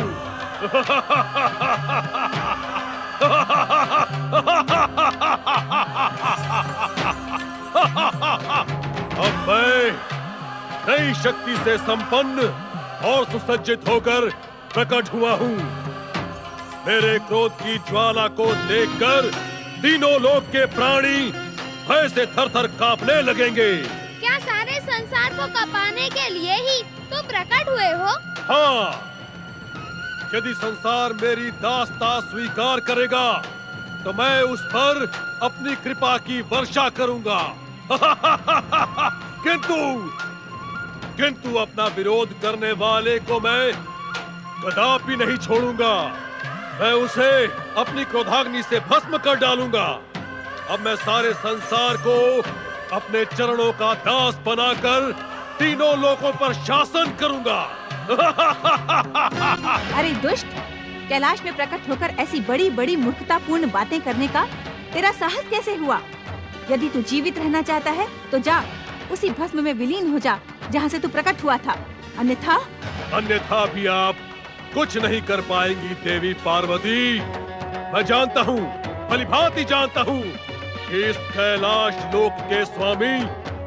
अब मैं नई शक्ति से संपन्न और सुसज्जित होकर प्रकट हुआ हूँ। मेरे क्रोध की ज्वाला को देखकर तीनों लोक के प्राणी भय से थर-थर कांपने लगेंगे। क्या सारे संसार को कपाने के लिए ही तुम प्रकट हुए हो? हाँ, यदि संसार मेरी दास्ता स्वीकार करेगा तो मैं उस पर अपनी कृपा की वर्षा करूंगा। किंतु अपना विरोध करने वाले को मैं कदापि नहीं छोड़ूंगा। मैं उसे अपनी क्रोधाग्नि से भस्म कर डालूंगा। अब मैं सारे संसार को अपने चरणों का दास बनाकर तीनों लोकों पर शासन करूंगा। अरे दुष्ट, कैलाश में प्रकट होकर ऐसी बड़ी बड़ी मूर्खतापूर्ण बातें करने का तेरा साहस कैसे हुआ? यदि तू जीवित रहना चाहता है तो जा उसी भस्म में विलीन हो जा जहाँ से तू प्रकट हुआ था। अन्यथा भी आप कुछ नहीं कर पाएंगी देवी पार्वती। मैं जानता हूँ, भलीभांति जानता हूँ कि इस कैलाश लोक के स्वामी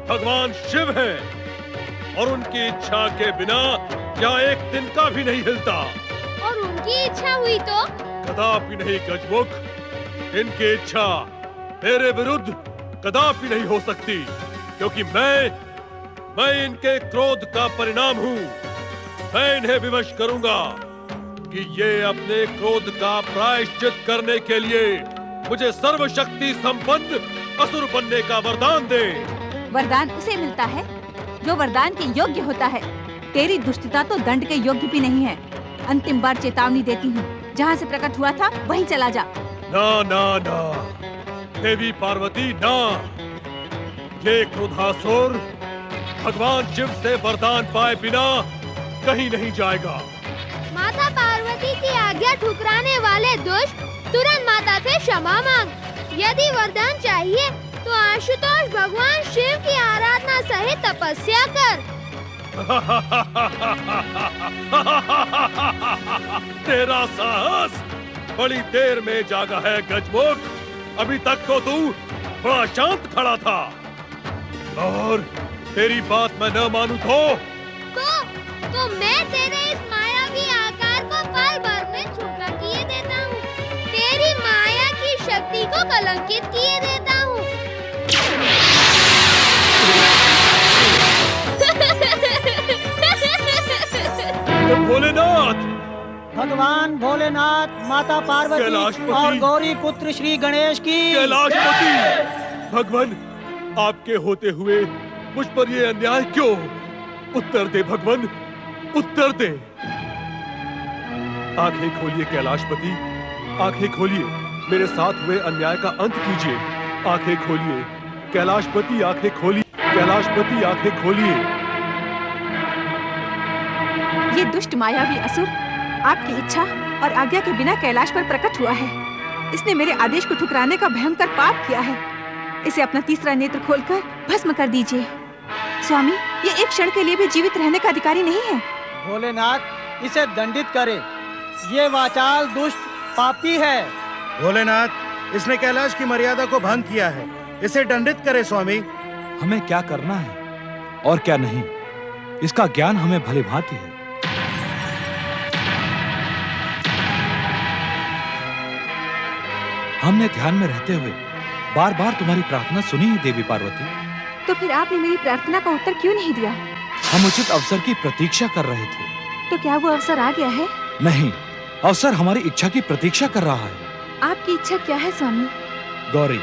भगवान शिव हैं और उनकी इच्छा के बिना यहाँ एक दिन का भी नहीं हिलता। और उनकी इच्छा हुई तो? कदापि नहीं गजमुख, इनकी इच्छा मेरे विरुद्ध कदापि नहीं हो सकती, क्योंकि मैं इनके क्रोध का परिणाम हूँ। मैं इन्हें विवश करूंगा कि ये अपने क्रोध का प्रायश्चित करने के लिए मुझे सर्वशक्ति संपन्न असुर बनने का वरदान दे। वरदान उसे मिलता है जो वरदान के योग्य होता है। तेरी दुष्टता तो दंड के योग्य भी नहीं है। अंतिम बार चेतावनी देती हूँ, जहाँ से प्रकट हुआ था वहीं चला जा। ना ना ना देवी पार्वती, ना। ये क्रोधासुर भगवान शिव से वरदान पाए बिना कहीं नहीं जाएगा। माता पार्वती की आज्ञा ठुकराने वाले दुष्ट तुरंत माता से क्षमा मांग। यदि वरदान चाहिए तो आशुतोष भगवान शिव की आराधना सहित तपस्या कर। तेरा साहस बड़ी देर में जागा है गजमुख। अभी तक तो तू बड़ा शांत खड़ा था, और तेरी बात मैं न मानूं तो मैं तेरे इस मायावी आकार को पल भर में छोटा किए देता हूँ, तेरी माया की शक्ति को कलंकित किए देता हूँ। भोलेनाथ, भगवान भोलेनाथ, माता पार्वती कैलाशपति और गौरी पुत्र श्री गणेश की कैलाशपति, भगवान आपके होते हुए मुझ पर ये अन्याय क्यों? उत्तर दे भगवान, उत्तर दे। आंखें खोलिए कैलाशपति, आंखें खोलिए, मेरे साथ हुए अन्याय का अंत कीजिए। आंखें खोलिए कैलाशपति, आंखें खोलिए कैलाशपति, आंखें खोलिए। ये दुष्ट मायावी असुर आपकी इच्छा और आज्ञा के बिना कैलाश पर प्रकट हुआ है। इसने मेरे आदेश को ठुकराने का भयंकर पाप किया है। इसे अपना तीसरा नेत्र खोलकर भस्म कर दीजिए। स्वामी, ये एक क्षण के लिए भी जीवित रहने का अधिकारी नहीं है। भोलेनाथ, इसे दंडित करें। ये वाचाल दुष्ट पापी है। भोलेनाथ, इसने कैलाश की मर्यादा को भंग किया है। इसे दंडित करें स्वामी। हमें क्या करना है और क्या नहीं, इसका ज्ञान हमें भली भांति है। हमने ध्यान में रहते हुए बार बार तुम्हारी प्रार्थना सुनी है देवी पार्वती। तो फिर आपने मेरी प्रार्थना का उत्तर क्यों नहीं दिया? हम उचित अवसर की प्रतीक्षा कर रहे थे। तो क्या वो अवसर आ गया है? नहीं, अवसर हमारी इच्छा की प्रतीक्षा कर रहा है। आपकी इच्छा क्या है स्वामी? गौरी,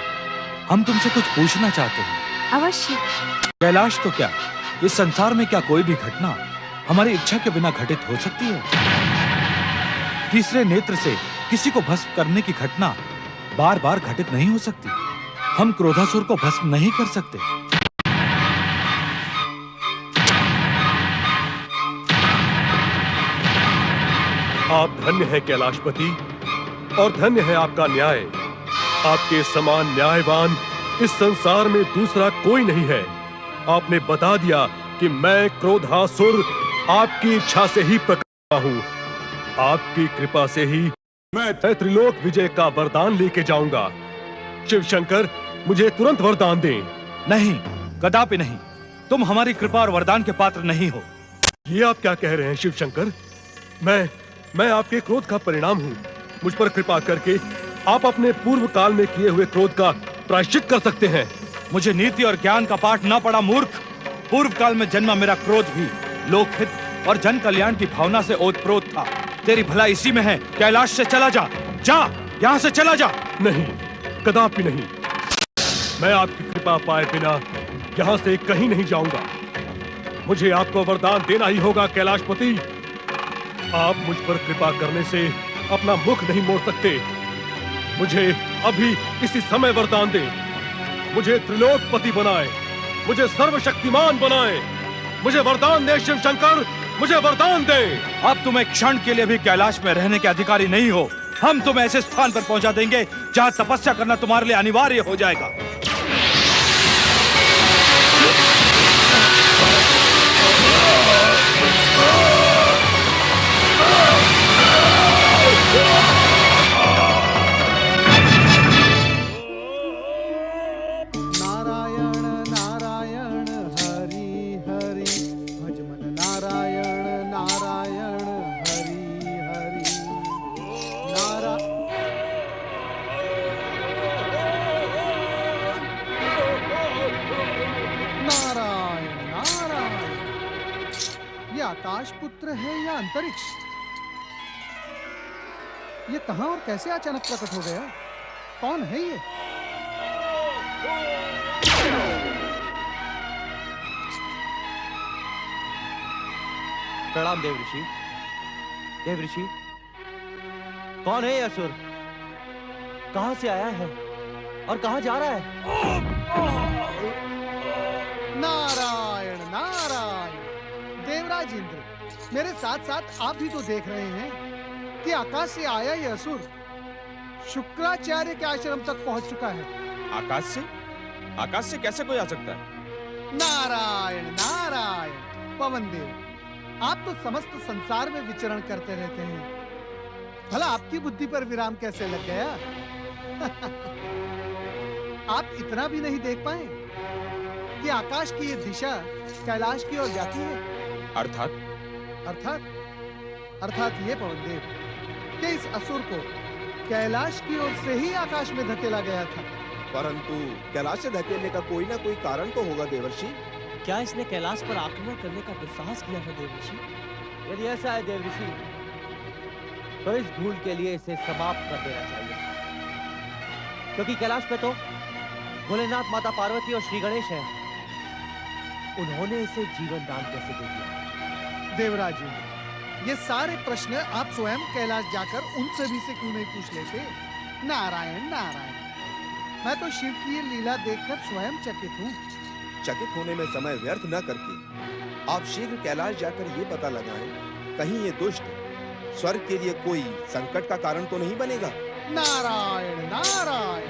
हम तुमसे कुछ पूछना चाहते हैं। अवश्य। कैलाश तो क्या, इस संसार में क्या कोई भी घटना हमारी इच्छा के बिना घटित हो सकती है? तीसरे नेत्र से किसी को भस्म करने की घटना बार बार घटित नहीं हो सकती। हम क्रोधासुर को भस्म नहीं कर सकते। आप धन्य है कैलाशपति, और धन्य है आपका न्याय। आपके समान न्यायवान इस संसार में दूसरा कोई नहीं है। आपने बता दिया कि मैं क्रोधासुर आपकी इच्छा से ही प्रकट हुआ हूँ। आपकी कृपा से ही मैं त्रिलोक विजय का वरदान लेके जाऊंगा। शिव शंकर, मुझे तुरंत वरदान दें। नहीं, कदापि नहीं। तुम हमारी कृपा और वरदान के पात्र नहीं हो। ये आप क्या कह रहे हैं शिव शंकर? मैं आपके क्रोध का परिणाम हूँ। मुझ पर कृपा करके आप अपने पूर्व काल में किए हुए क्रोध का प्रायश्चित कर सकते हैं। मुझे नीति और ज्ञान का पाठ न पड़ा मूर्ख। पूर्व काल में जन्मा मेरा क्रोध भी लोकहित और जन कल्याण की भावना से ओतप्रोत था। तेरी भलाई इसी में है। कैलाश से चला जा, यहाँ से चला जा। नहीं, कदापि नहीं। मैं आपकी कृपा पाए बिना यहाँ से कहीं नहीं जाऊंगा। मुझे आपको वरदान देना ही होगा कैलाशपति। आप मुझ पर कृपा करने से अपना मुख नहीं मोड़ सकते। मुझे अभी इसी समय वरदान दें। मुझे त्रिलोकपति बनाए, मुझे सर्वशक्तिमान बनाए। मुझे वरदान दे शिव शंकर, मुझे वरदान दे। अब तुम एक क्षण के लिए भी कैलाश में रहने के अधिकारी नहीं हो। हम तुम्हें ऐसे स्थान पर पहुंचा देंगे जहां तपस्या करना तुम्हारे लिए अनिवार्य हो जाएगा। नारायण नारायण हरि हरि, भज मन नारायण नारायण हरि हरि। नारायण नारायण, ये आकाश पुत्र है या अंतरिक्ष? ये कहां और कैसे अचानक प्रकट हो गया? कौन है ये? प्रणाम देव ऋषि। देव ऋषि, कौन है ये असुर? कहां से आया है और कहां जा रहा है? नारायण नारायण। देवराज इंद्र, मेरे साथ साथ आप भी तो देख रहे हैं कि आकाश से आया ये असुर शुक्राचार्य के आश्रम तक पहुंच चुका है। आकाश से? आकाश से कैसे कोई आ सकता है? नारायण नारायण पवन देव, आप तो समस्त संसार में विचरण करते रहते हैं, भला आपकी बुद्धि पर विराम कैसे लग गया? आप इतना भी नहीं देख पाए कि आकाश की ये दिशा कैलाश की ओर जाती है? अर्थात अर्थात ये पवन देव कि इस असुर को कैलाश की ओर से ही आकाश में धकेला गया था। परंतु कैलाश से धकेलने का कोई ना कोई कारण तो होगा देवर्षि। क्या इसने कैलाश पर आक्रमण करने का दुस्साहस किया था देवऋषि? यदि ऐसा है देवऋषि, तो इस भूल के लिए इसे समाप्त कर देना चाहिए, क्योंकि कैलाश पे तो भोलेनाथ, माता पार्वती और श्री गणेश हैं। उन्होंने इसे जीवन दान कैसे दे दिया? देवराज जी, ये सारे प्रश्न आप स्वयं कैलाश जाकर उनसे भी से क्यों नहीं पूछ लेते? नारायण नारायण, मैं तो शिव की ये लीला देखकर स्वयं चकित हूँ। चकित होने में समय व्यर्थ न करके आप शीघ्र कैलाश जाकर ये पता लगाएं, कहीं ये दुष्ट स्वर्ग के लिए कोई संकट का कारण तो नहीं बनेगा। नारायण नारायण,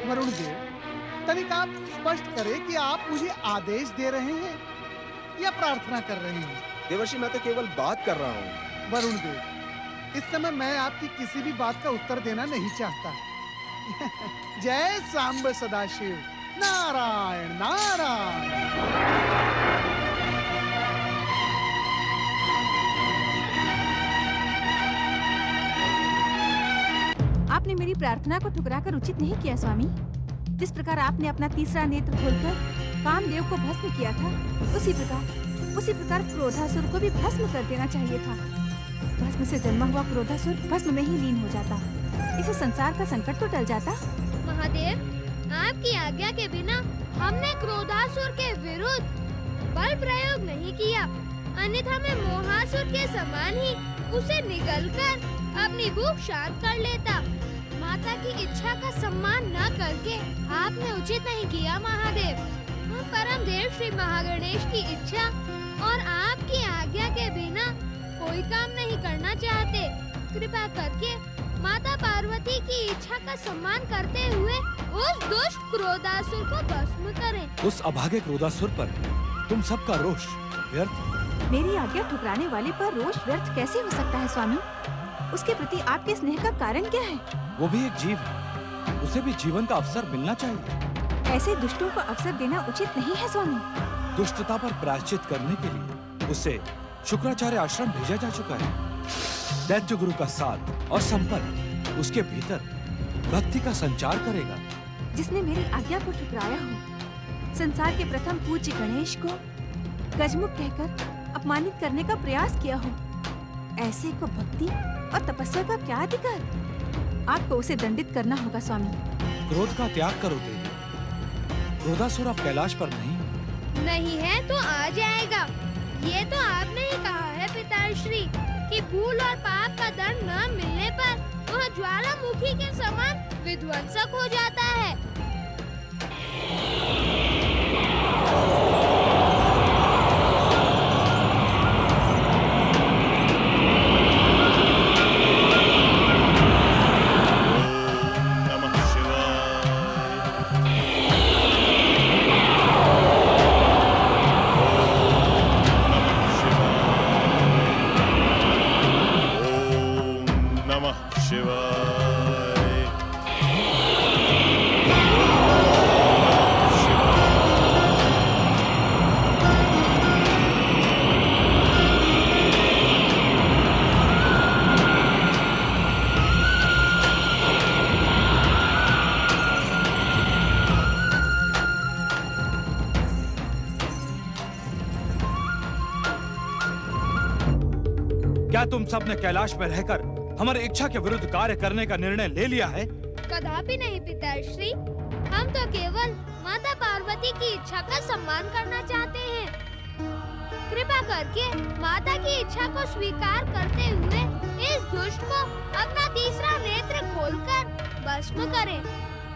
वरुण देव, तनिक आप स्पष्ट करें कि आप मुझे आदेश दे रहे हैं या प्रार्थना कर रहे हैं? देवर्षि, मैं तो केवल बात कर रहा हूँ। वरुण देव, इस समय मैं आपकी किसी भी बात का उत्तर देना नहीं चाहता। जय सांब सदाशिव, नारायण नारायण। आपने मेरी प्रार्थना को ठुकराकर उचित नहीं किया स्वामी। जिस प्रकार आपने अपना तीसरा नेत्र खोलकर कामदेव को भस्म किया था, उसी प्रकार क्रोधासुर को भी भस्म कर देना चाहिए था। भस्म से जन्मा हुआ क्रोधासुर भस्म में ही लीन हो जाता, इसे संसार का संकट तो टल जाता। महादेव, आपकी आज्ञा के बिना हमने क्रोधासुर के विरुद्ध बल प्रयोग नहीं किया, अन्यथा मैं मोहासुर के समान ही उसे निगलकर अपनी भूख शांत कर लेता। माता की इच्छा का सम्मान न करके आपने उचित नहीं किया महादेव। हम परम देव श्री महागणेश की इच्छा और आपकी आज्ञा के बिना कोई काम नहीं करना चाहते। कृपा करके माता पार्वती की इच्छा का सम्मान करते हुए उस दुष्ट क्रोधासुर को भस्म करें। उस अभागे क्रोधासुर पर तुम सबका रोष व्यर्थ। मेरी आज्ञा ठुकराने वाले पर रोष व्यर्थ कैसे हो सकता है स्वामी? उसके प्रति आपके स्नेह का कारण क्या है? वो भी एक जीव है, उसे भी जीवन का अवसर मिलना चाहिए। ऐसे दुष्टों को अवसर देना उचित नहीं है स्वामी। दुष्टता पर प्रायश्चित करने के लिए उसे शुक्राचार्य आश्रम भेजा जा चुका है। दैत्य गुरु का साथ और संपर्क उसके भीतर भक्ति का संचार करेगा। जिसने मेरी आज्ञा को ठुकराया हो, संसार के प्रथम पूज्य गणेश को गजमुख कहकर अपमानित करने का प्रयास किया हो, ऐसे को भक्ति और तपस्या का क्या अधिकार? आपको उसे दंडित करना होगा स्वामी। क्रोध का त्याग करो देवी। क्रोधासुर अब कैलाश पर नहीं है तो आ जाएगा। ये तो आपने ही कहा है पिताश्री कि भूल और पाप का दंड न मिलने पर वह ज्वालामुखी के समान विध्वंसक हो जाता है। क्या तुम सबने कैलाश में रहकर हमारी इच्छा के विरुद्ध कार्य करने का निर्णय ले लिया है? कदापि नहीं पिताश्री, हम तो केवल माता पार्वती की इच्छा का सम्मान करना चाहते हैं। कृपा करके माता की इच्छा को स्वीकार करते हुए इस दुष्ट को अपना तीसरा नेत्र खोलकर भस्म करें।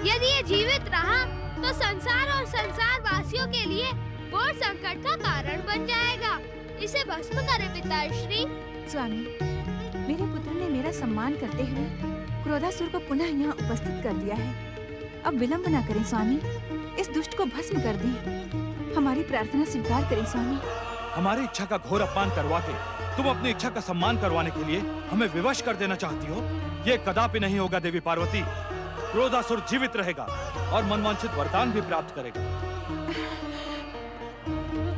यदि ये जीवित रहा तो संसार और संसार वासियों के लिए घोर संकट का कारण बन जाएगा। इसे भस्म करे पिताश्री। स्वामी, मेरे पुत्र ने मेरा सम्मान करते हुए क्रोधासुर को पुनः यहाँ उपस्थित कर दिया है। अब विलंब न करें स्वामी, इस दुष्ट को भस्म कर दें। हमारी प्रार्थना स्वीकार करें स्वामी। हमारी इच्छा का घोर अपमान करवा के तुम अपनी इच्छा का सम्मान करवाने के लिए हमें विवश कर देना चाहती हो? ये कदापि नहीं होगा देवी पार्वती। क्रोधासुर जीवित रहेगा और मनवांछित वरदान भी प्राप्त करेगा।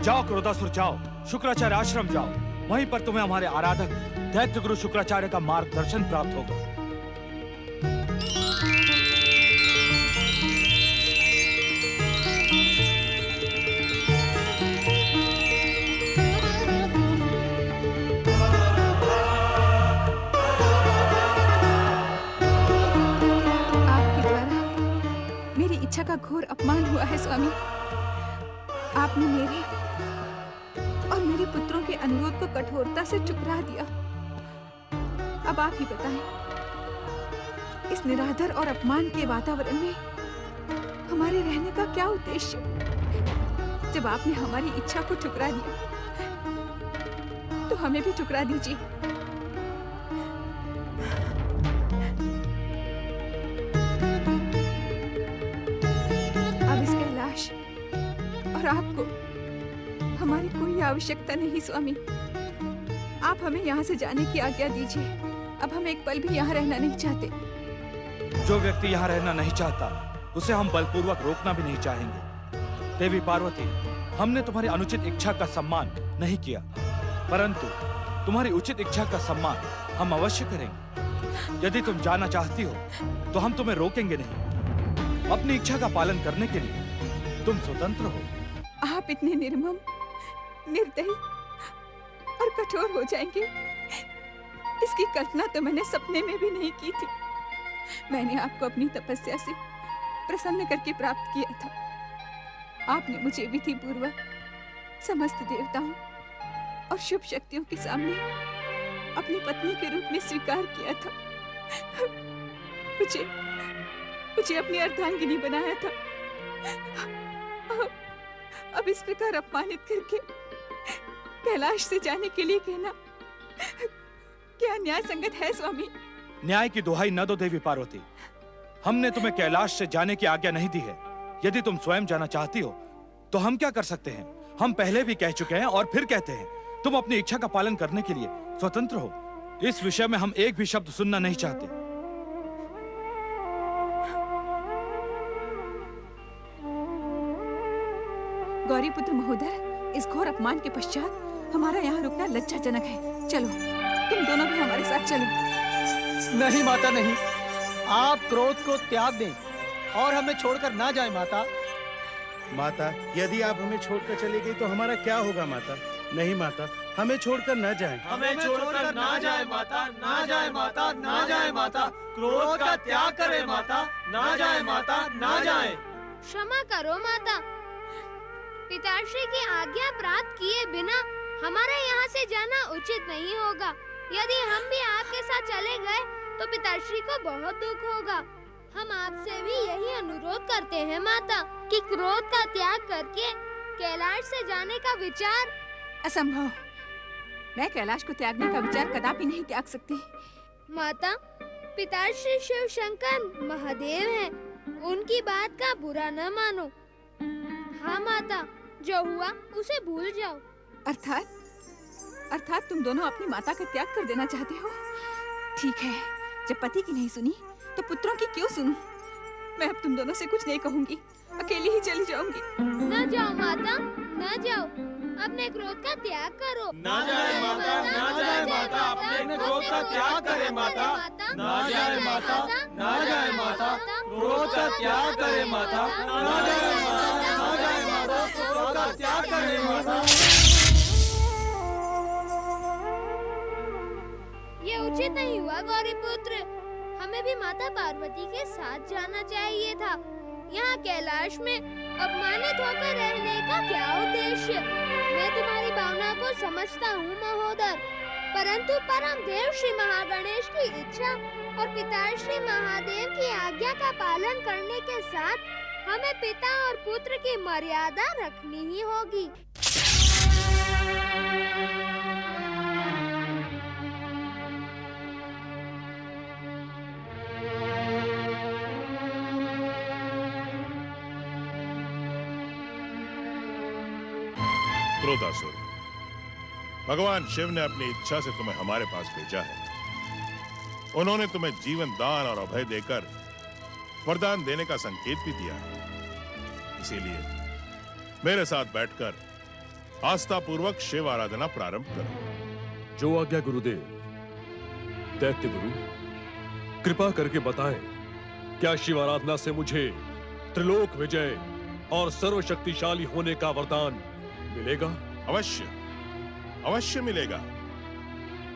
जाओ क्रोधासुर जाओ, शुक्राचार्य आश्रम जाओ, वहीं पर तुम्हें हमारे आराधक दैत्य गुरु शुक्राचार्य का मार्गदर्शन प्राप्त होगा। इच्छा का घोर अपमान हुआ है स्वामी। आपने मेरे और मेरे पुत्रों के अनुरोध को कठोरता से ठुकरा दिया। अब आप ही बताएं, इस निरादर और अपमान के वातावरण में हमारे रहने का क्या उद्देश्य? जब आपने हमारी इच्छा को ठुकरा दिया, तो हमें भी ठुकरा दीजिए। और आपको हमारी कोई आवश्यकता नहीं स्वामी। आप हमें यहाँ से जाने की आज्ञा दीजिए। अब हम एक पल भी यहाँ रहना नहीं चाहते। जो व्यक्ति यहाँ रहना नहीं चाहता, उसे हम बलपूर्वक रोकना भी नहीं चाहेंगे। देवी पार्वती, हमने तुम्हारी अनुचित इच्छा का सम्मान नहीं किया, परंतु तुम्हारी उचित इच्छा का सम्मान हम अवश्य करेंगे। यदि तुम जाना चाहती हो तो हम तुम्हें रोकेंगे नहीं। अपनी इच्छा का पालन करने के लिए तुम स्वतंत्र हो। आप इतने निर्मम, निर्दयी और कठोर हो जाएंगे, इसकी कल्पना तो मैंने सपने में भी नहीं की थी। मैंने आपको अपनी तपस्या से प्रसन्न करके प्राप्त किया था। आपने मुझे विधि पूर्वक समस्त देवताओं और शुभ शक्तियों के सामने अपनी पत्नी के रूप में स्वीकार किया था। मुझे अपनी अर्धांगिनी बनाया था। अब इस प्रकार अपमानित करके कैलाश से जाने के लिए कहना क्या न्याय संगत है स्वामी? न्याय की दुहाई न दो देवी पार्वती। हमने तुम्हें कैलाश से जाने की आज्ञा नहीं दी है। यदि तुम स्वयं जाना चाहती हो तो हम क्या कर सकते हैं? हम पहले भी कह चुके हैं और फिर कहते हैं, तुम अपनी इच्छा का पालन करने के लिए स्वतंत्र हो। इस विषय में हम एक भी शब्द सुनना नहीं चाहते। गौरीपुत्र महोदय, इस घोर अपमान के पश्चात हमारा यहाँ रुकना लज्जाजनक है। चलो, तुम दोनों भी हमारे साथ चलो। नहीं माता, नहीं। आप क्रोध को त्याग दें और हमें छोड़कर ना जाएं माता। माता, यदि आप हमें छोड़कर चली गई तो हमारा क्या होगा माता? नहीं माता, हमें छोड़कर न जाएं। हमें छोड़कर ना जाए माता, ना जाए माता, ना जाए माता। क्रोध का त्याग करें माता, ना जाए माता, ना जाए। क्षमा करो माता, पिताश्री की आज्ञा प्राप्त किए बिना हमारा यहाँ से जाना उचित नहीं होगा। यदि हम भी आपके साथ चले गए तो पिताश्री को बहुत दुख होगा। हम आपसे भी यही अनुरोध करते हैं माता कि क्रोध का त्याग करके कैलाश से जाने का विचार। असंभव। मैं कैलाश को त्यागने का विचार कदापि नहीं त्याग सकती। माता, पिताश्री शिव शंकर महादेव हैं, उनकी बात का बुरा न मानो। हाँ माता, जो हुआ उसे भूल जाओ। अर्थात तुम दोनों अपनी माता का त्याग कर देना चाहते हो? ठीक है, जब पति की नहीं सुनी तो पुत्रों की क्यों सुनूं? मैं अब तुम दोनों से कुछ नहीं कहूंगी, अकेली ही चली जाऊंगी। न जाओ माता, न जाओ, अपने क्रोध का त्याग करो। ना जाए माता, ना जाए माता, अपने क्रोध का त्याग करें माता। ना जाए माता, ना जाए माता, क्रोध का त्याग करें माता। ना जाए माता, ना जाए माता, क्रोध का त्याग करें माता। ये उचित नहीं हुआ गौरीपुत्र, हमें भी माता पार्वती के साथ जाना चाहिए था। यहाँ कैलाश में अपमानित होकर रहने का क्या उद्देश्य? मैं तुम्हारी भावना को समझता हूँ महोदर, परंतु परम देव श्री महागणेश की इच्छा और पिताश्री महादेव की आज्ञा का पालन करने के साथ हमें पिता और पुत्र की मर्यादा रखनी ही होगी। क्रोधासुर, भगवान शिव ने अपनी इच्छा से तुम्हें हमारे पास भेजा है। उन्होंने तुम्हें जीवन दान और अभय देकर वरदान देने का संकेत भी दिया है। इसीलिए मेरे साथ बैठकर आस्था पूर्वक शिव आराधना प्रारंभ करो। जो आज्ञा गुरुदेव। दैत्य गुरु, कृपा करके बताएं, क्या शिव आराधना से मुझे त्रिलोक विजय और सर्वशक्तिशाली होने का वरदान मिलेगा? अवश्य, अवश्य मिलेगा।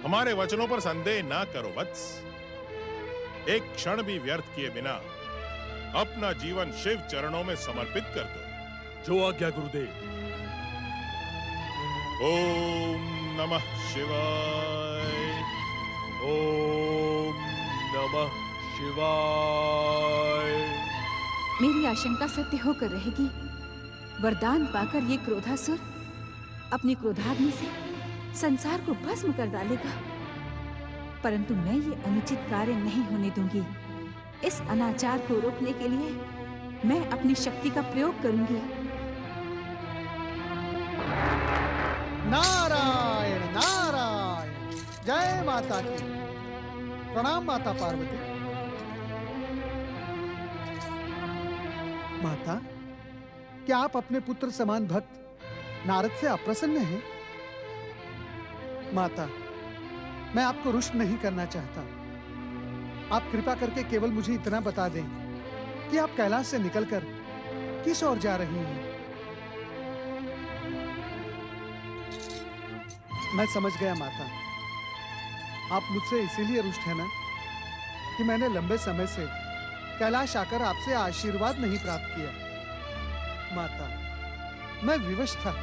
हमारे वचनों पर संदेह ना करो वत्स। एक क्षण भी व्यर्थ किए बिना अपना जीवन शिव चरणों में समर्पित कर दो। जो आज्ञा गुरुदेव। ओम नमः शिवाय। ओम नमः शिवाय। मेरी आशंका सत्य होकर रहेगी। वरदान पाकर ये क्रोधासुर अपनी क्रोधाग्नि से संसार को भस्म कर डालेगा, परंतु मैं ये अनुचित कार्य नहीं होने दूंगी। इस अनाचार को रोकने के लिए मैं अपनी शक्ति का प्रयोग करूंगी। नारायण नारायण, जय माता की। प्रणाम माता पार्वती। माता, क्या आप अपने पुत्र समान भक्त नारद से अप्रसन्न हैं? माता, मैं आपको रुष्ट नहीं करना चाहता। आप कृपा करके केवल मुझे इतना बता दें कि आप कैलाश से निकलकर किस ओर जा रही हैं। मैं समझ गया माता। आप मुझसे इसीलिए रुष्ट है ना कि मैंने लंबे समय से कैलाश आकर आपसे आशीर्वाद नहीं प्राप्त किया। माता, मैं विवश था।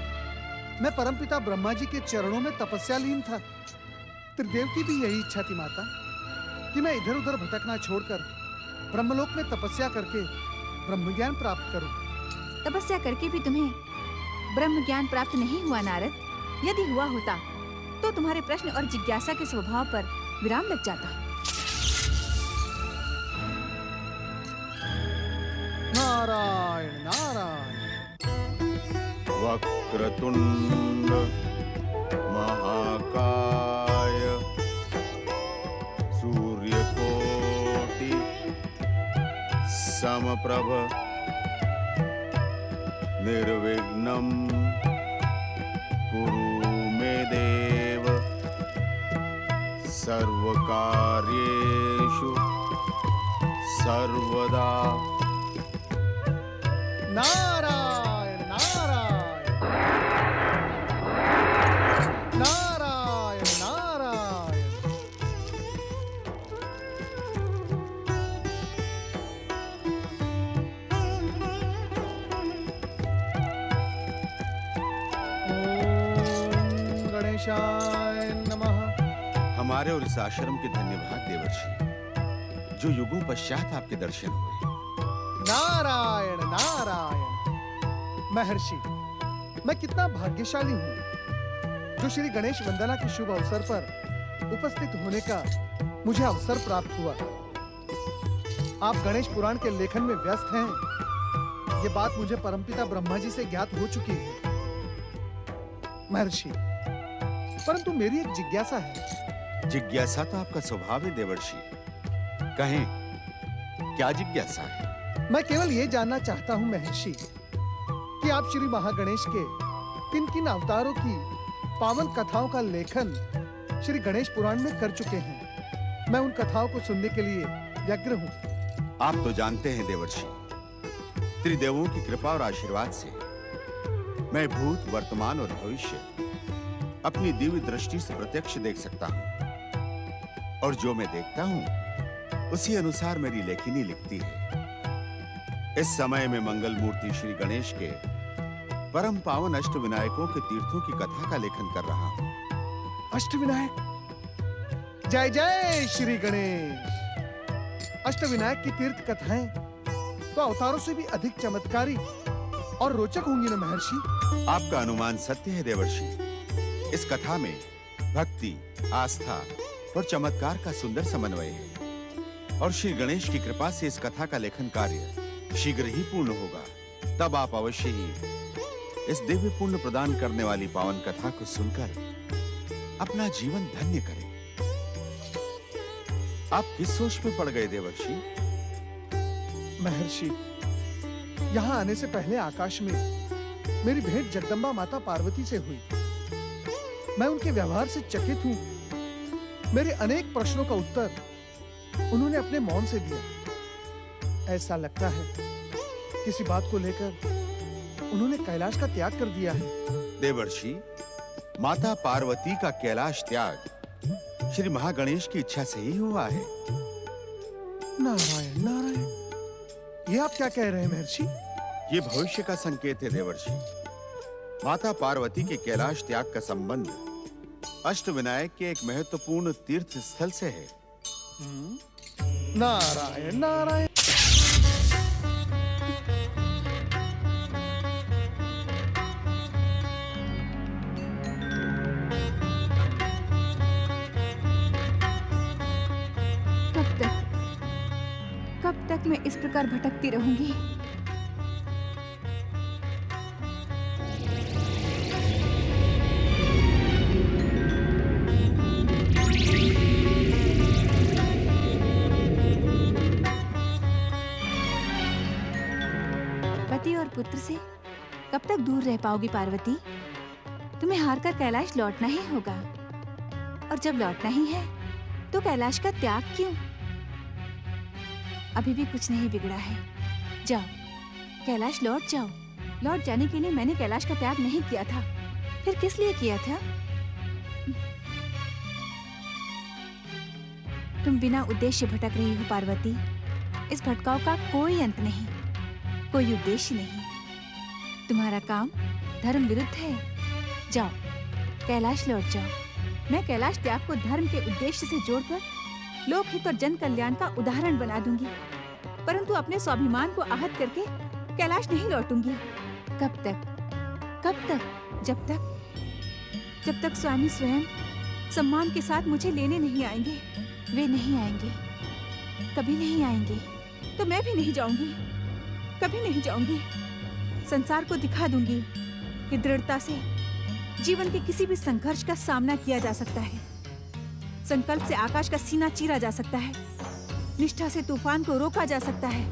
मैं परमपिता ब्रह्मा जी के चरणों में तपस्या लीन था। त्रिदेव की भी यही इच्छा थी माता कि मैं इधर उधर भटकना छोड़कर ब्रह्मलोक में तपस्या करके ब्रह्म ज्ञान प्राप्त करूं। तपस्या करके भी तुम्हें ब्रह्म ज्ञान प्राप्त नहीं हुआ नारद। यदि हुआ होता तो तुम्हारे प्रश्न और जिज्ञासा के स्वभाव पर विराम लग जाता। नारायण नारायण। वक्रतुंड महाकाय सूर्यकोटि समप्रभ निर्विघ्नं कुरु मे देव सर्वकार्येषु सर्वदा। नारायण नारायण नारायण नारायण। ओम गणेशाय नमः। हमारे और इस आश्रम के धन्यवाद देवर्षि, जो युगों पश्चात आपके दर्शन हुए। नारायण नारायण। महर्षि, मैं कितना भाग्यशाली हूँ जो श्री गणेश वंदना के शुभ अवसर पर उपस्थित होने का मुझे अवसर प्राप्त हुआ। आप गणेश पुराण के लेखन में व्यस्त हैं, ये बात मुझे परमपिता ब्रह्मा जी से ज्ञात हो चुकी है। महर्षि, परंतु मेरी एक जिज्ञासा है। जिज्ञासा तो आपका स्वभाव है देवर्षि, कहें क्या जिज्ञासा है? मैं केवल ये जानना चाहता हूँ महर्षि कि आप श्री महागणेश के किन किन अवतारों की पावन कथाओं का लेखन श्री गणेश पुराण में कर चुके हैं। मैं उन कथाओं को सुनने के लिए व्यग्र हूँ। आप तो जानते हैं देवर्षि, त्रिदेवों की कृपा और आशीर्वाद से मैं भूत, वर्तमान और भविष्य अपनी दिव्य दृष्टि से प्रत्यक्ष देख सकता हूँ, और जो मैं देखता हूँ उसी अनुसार मेरी लेखनी लिखती है। इस समय में मंगल मूर्ति श्री गणेश के परम पावन अष्टविनायकों के तीर्थों की कथा का लेखन कर रहा हूँ। अष्टविनायक, जय जय श्री गणेश। अष्टविनायक की तीर्थ कथाएं तो अवतारों से भी अधिक चमत्कारी और रोचक होंगी न महर्षि? आपका अनुमान सत्य है देवर्षि। इस कथा में भक्ति, आस्था और चमत्कार का सुंदर समन्वय है और श्री गणेश की कृपा से इस कथा का लेखन कार्य शीघ्र ही पूर्ण होगा। तब आप अवश्य ही इस दिव्य पुण्य प्रदान करने वाली पावन कथा को सुनकर अपना जीवन धन्य करें। आप किस सोच में पड़ गए देवर्षि? महर्षि, यहाँ आने से पहले आकाश में मेरी भेंट जगदम्बा माता पार्वती से हुई। मैं उनके व्यवहार से चकित हूँ। मेरे अनेक प्रश्नों का उत्तर उन्होंने अपने मौन से दिया। ऐसा लगता है किसी बात को लेकर उन्होंने कैलाश का त्याग कर दिया है। देवर्षि, माता पार्वती का कैलाश त्याग श्री महागणेश की इच्छा से ही हुआ है। नारायण नारायण, ये आप क्या कह रहे हैं महर्षि? ये भविष्य का संकेत है देवर्षि। माता पार्वती के कैलाश त्याग का संबंध अष्टविनायक के एक महत्वपूर्ण तीर्थ स्थल से है। नारायण नारायण। कब तक मैं इस प्रकार भटकती रहूंगी? पति और पुत्र से कब तक दूर रह पाओगी पार्वती? तुम्हें हारकर कैलाश लौटना ही होगा। और जब लौटना ही है तो कैलाश का त्याग क्यों? अभी भी कुछ नहीं बिगड़ा है। जाओ, कैलाश लौट जाओ। लौट जाने के लिए मैंने कैलाश का त्याग नहीं किया था, फिर किस लिए किया था? तुम बिना उद्देश्य भटक रही हो पार्वती। इस भटकाव का कोई अंत नहीं, कोई उद्देश्य नहीं। तुम्हारा काम धर्म विरुद्ध है। जाओ, कैलाश लौट जाओ। मैं कैलाश त्याग को धर्म के उद्देश्य से जोड़कर लोकहित और जन कल्याण का उदाहरण बना दूंगी, परंतु अपने स्वाभिमान को आहत करके कैलाश नहीं लौटूंगी। कब तक? कब तक? जब तक स्वामी स्वयं सम्मान के साथ मुझे लेने नहीं आएंगे। वे नहीं आएंगे, कभी नहीं आएंगे, तो मैं भी नहीं जाऊंगी, कभी नहीं जाऊंगी। संसार को दिखा दूंगी कि दृढ़ता से जीवन के किसी भी संघर्ष का सामना किया जा सकता है। संकल्प से आकाश का सीना चीरा जा सकता है, निष्ठा से तूफान को रोका जा सकता है।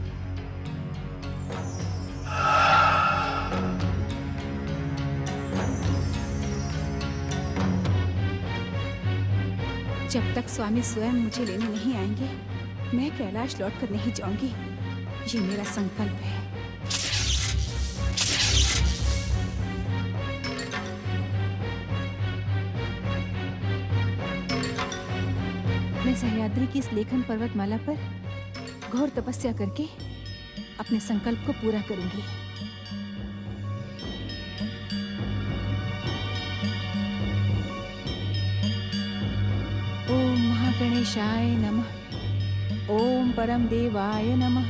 जब तक स्वामी स्वयं मुझे लेने नहीं आएंगे, मैं कैलाश लौटकर नहीं जाऊंगी। ये मेरा संकल्प है। मैं सह्याद्री की इस लेखन पर्वतमाला पर घोर तपस्या करके अपने संकल्प को पूरा करूंगी। ओम महागणेशाय नमः। ओम परम देवाय नमः।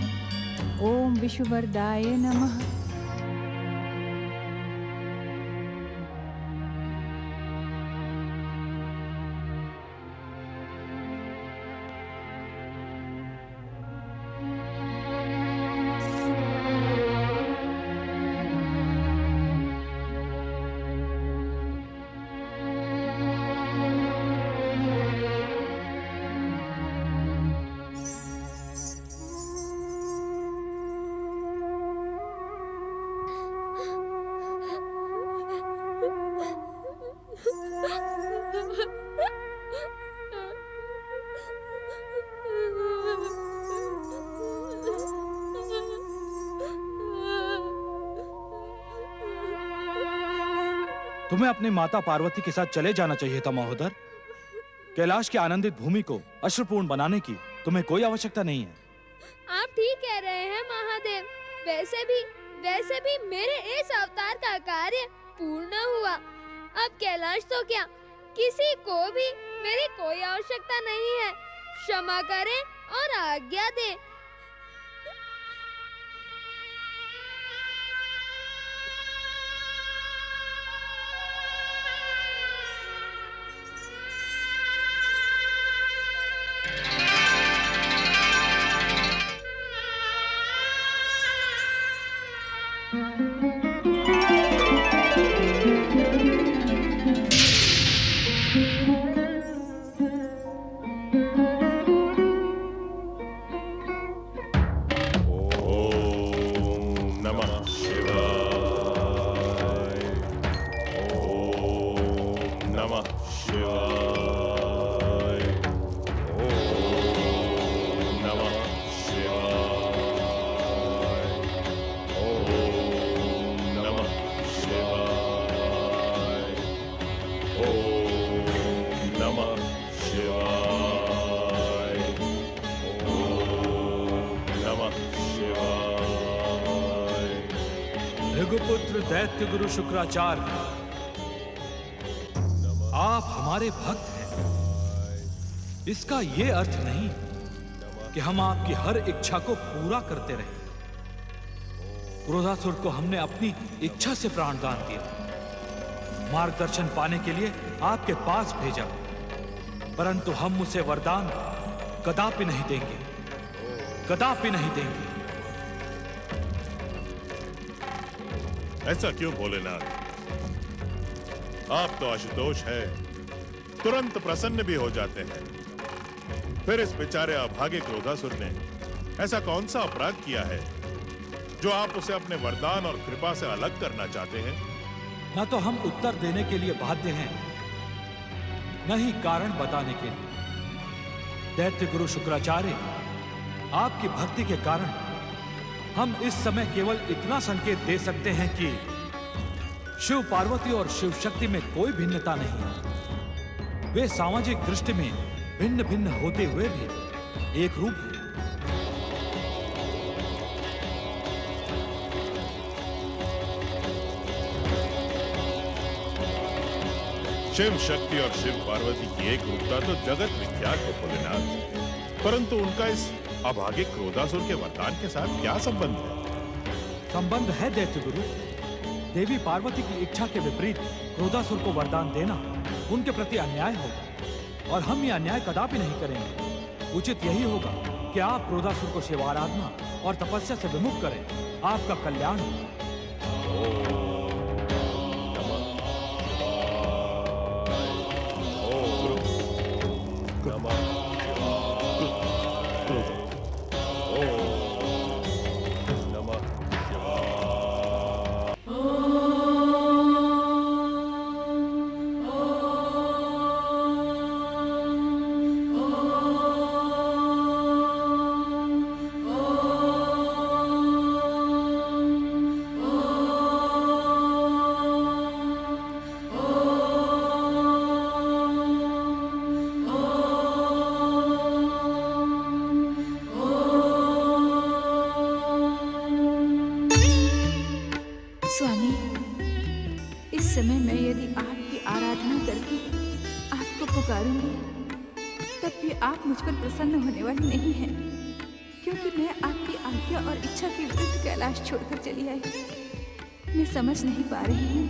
ओम विश्ववरदाय नमः। तुम्हें अपनी माता पार्वती के साथ चले जाना चाहिए था महोदर। कैलाश की आनंदित भूमि को अश्रुपूर्ण बनाने की तुम्हें कोई आवश्यकता नहीं है। आप ठीक कह रहे हैं महादेव। वैसे भी मेरे इस अवतार का कार्य पूर्ण हुआ। अब कैलाश तो क्या, किसी को भी मेरी कोई आवश्यकता नहीं है। क्षमा करें और आज्ञा दें। नमः शिवाय। ओम नमः शिवाय। भृगुपुत्र दैत्य गुरु शुक्राचार्य, आप हमारे भक्त हैं। इसका ये अर्थ नहीं कि हम आपकी हर इच्छा को पूरा करते रहे। क्रोधासुर को हमने अपनी इच्छा से प्राणदान दिया, मार्गदर्शन पाने के लिए आपके पास भेजा, परंतु हम उसे वरदान कदापि नहीं देंगे, कदापि नहीं देंगे। ऐसा क्यों भोलेनाथ? आप तो आशुतोष हैं, तुरंत प्रसन्न भी हो जाते हैं। फिर इस बेचारे अभागे क्रोधासुर ने ऐसा कौन सा अपराध किया है जो आप उसे अपने वरदान और कृपा से अलग करना चाहते हैं? न तो हम उत्तर देने के लिए बाध्य हैं, न ही कारण बताने के लिए। दैत्य गुरु शुक्राचार्य, आपकी भक्ति के कारण हम इस समय केवल इतना संकेत दे सकते हैं कि शिव पार्वती और शिव शक्ति में कोई भिन्नता नहीं है। वे सामाजिक दृष्टि में भिन्न भिन्न होते हुए भी एक रूप है। शिव शक्ति और शिव पार्वती की एक रूपता तो जगत विख्यात है भोलेनाथ, परंतु उनका इस अभागे क्रोधासुर के वरदान के साथ क्या संबंध है? संबंध है दैत्य गुरु। देवी पार्वती की इच्छा के विपरीत क्रोधासुर को वरदान देना उनके प्रति अन्याय होगा, और हम ये अन्याय कदापि नहीं करेंगे। उचित यही होगा कि आप क्रोधासुर को शिवाराधना और तपस्या से विमुख करें। आपका कल्याण हो। समय मैं यदि आपकी आराधना करके आपको पुकारूंगी, तब भी आप मुझ पर प्रसन्न होने वाली नहीं हैं, क्योंकि मैं आपकी आज्ञा और इच्छा के विरुद्ध कैलाश छोड़कर चली आई। मैं समझ नहीं पा रही हूँ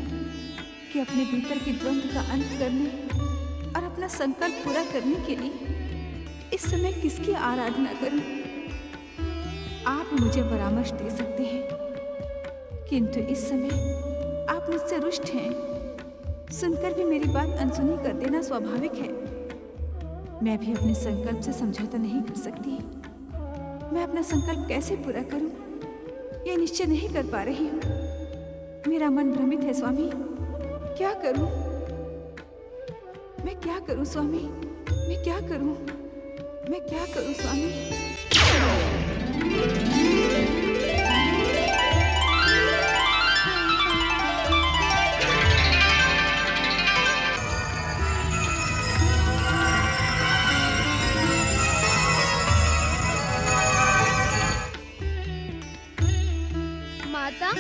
कि अपने भीतर के द्वंद्व का अंत करने और अपना संकल्प पूरा करने के लिए इस समय किसकी आराधना करूं? आप मुझे परामर्श दे सकते हैं, किंतु इस समय आप मुझसे रुष्ट हैं। सुनकर भी मेरी बात अनसुनी कर देना स्वाभाविक है। मैं भी अपने संकल्प से समझौता नहीं कर सकती। मैं अपना संकल्प कैसे पूरा करूं, ये निश्चय नहीं कर पा रही हूं। मेरा मन भ्रमित है स्वामी। क्या करूं? मैं क्या करूं स्वामी? मैं क्या करूं? मैं क्या करूं स्वामी? माता,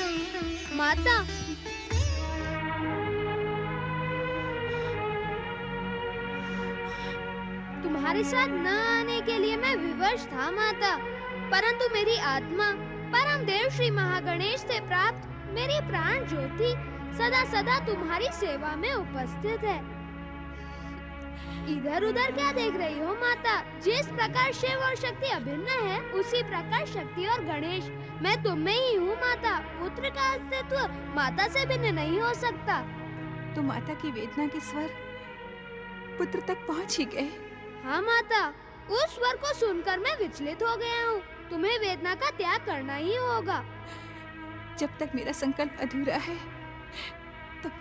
माता, तुम्हारे साथ न आने के लिए मैं विवश था माता, परंतु मेरी आत्मा परम देव श्री महागणेश से प्राप्त मेरी प्राण ज्योति सदा सदा तुम्हारी सेवा में उपस्थित है। इधर उधर क्या देख रही हो माता? जिस प्रकार शिव और शक्ति अभिन्न है, उसी प्रकार शक्ति और गणेश मैं तुम में ही हूँ माता। पुत्र का अस्तित्व माता से भिन्न नहीं हो सकता। तो माता की वेदना के स्वर पुत्र तक पहुँच ही गए। हाँ माता, उस स्वर को सुनकर मैं विचलित हो गया हूँ। तुम्हें वेदना का त्याग करना ही होगा। जब तक मेरा संकल्प अधूरा है, तब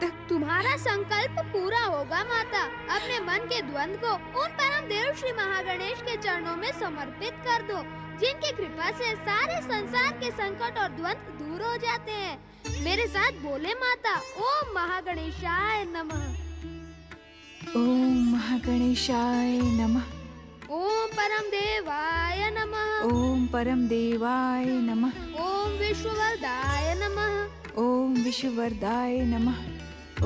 तक तुम्हारा संकल्प पूरा होगा माता। अपने मन के द्वंद्व को उन परम देव श्री महागणेश के चरणों में समर्पित कर दो। जिनकी कृपा से सारे संसार के संकट और द्वंद्व दूर हो जाते हैं। मेरे साथ बोले माता, ओम महागणेशाय नमः। ओम महागणेशाय नमः। ओम परम देवाय नमः। ओम परम देवाय नमः। ओम विश्ववरदाय नमः। ओम विश्ववरदाय नमः।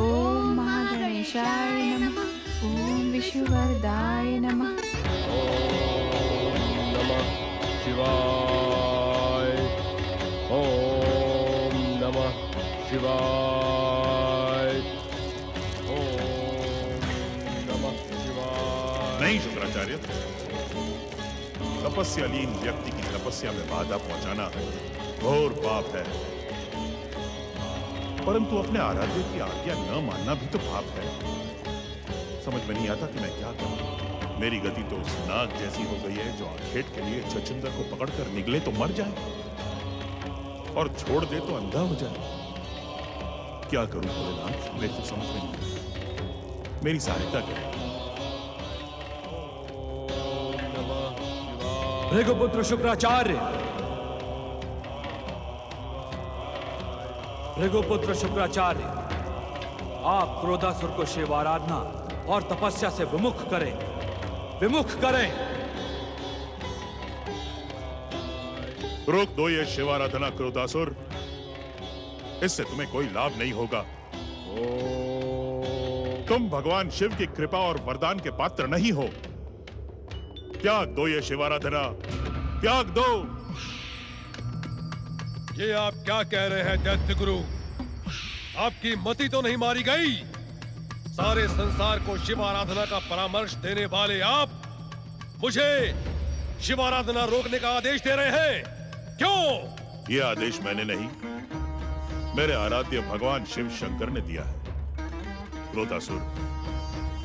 ओम महागणेशाय नमः। ओम विश्ववरदाय नमः। नमः शिवाय। ओम नमः शिवाय। ओम नमः शिवाय। नहीं शुक्राचार्य, तपस्यालीन व्यक्ति की तपस्या में बाधा पहुंचाना घोर पाप है। परंतु अपने आराध्य की आज्ञा न मानना भी तो पाप है। समझ में नहीं आता कि मैं क्या करूं। मेरी गति तो उस नाग जैसी हो गई है जो आखेट के लिए छछूंदर को पकड़कर निकले तो मर जाए और छोड़ दे तो अंधा हो जाए। क्या करूं भोलेनाथ, मेरे तो समझ में नहीं। मेरी सहायता करें। भृगुपुत्र शुक्राचार्य, भृगुपुत्र शुक्राचार्य, आप क्रोधासुर को शिव आराधना और तपस्या से विमुख करें, विमुख करें। रोक दो ये शिव आराधना क्रोधासुर, इससे तुम्हें कोई लाभ नहीं होगा। तुम भगवान शिव की कृपा और वरदान के पात्र नहीं हो। त्याग दो ये शिव आराधना, त्याग दो। ये आप क्या कह रहे हैं दैत्य गुरु? आपकी मति तो नहीं मारी गई? सारे संसार को शिव आराधना का परामर्श देने वाले आप मुझे शिव आराधना रोकने का आदेश दे रहे हैं? क्यों? ये आदेश मैंने नहीं, मेरे आराध्य भगवान शिव शंकर ने दिया है। क्रोधासुर,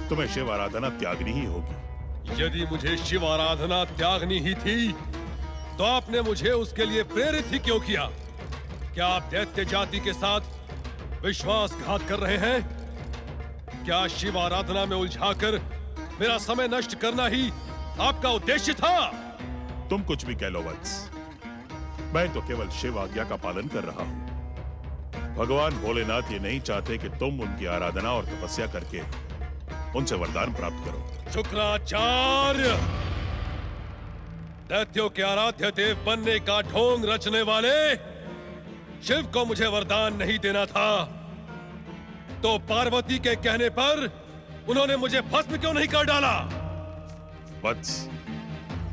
तुम्हें शिव आराधना त्यागनी ही होगी। यदि मुझे शिव आराधना त्यागनी ही थी तो आपने मुझे उसके लिए प्रेरित ही क्यों किया? क्या आप दैत्य जाति के साथ विश्वासघात कर रहे हैं? क्या शिव आराधना में उलझाकर मेरा समय नष्ट करना ही आपका उद्देश्य था? तुम कुछ भी कह लो वत्स, मैं तो केवल शिव आज्ञा का पालन कर रहा हूं। भगवान भोलेनाथ ये नहीं चाहते कि तुम उनकी आराधना और तपस्या करके उनसे वरदान प्राप्त करो। शुक्राचार्य, दैत्यों के आराध्य देव बनने का ढोंग रचने वाले शिव को मुझे वरदान नहीं देना था, तो पार्वती के कहने पर उन्होंने मुझे भस्म क्यों नहीं कर डाला? वत्स,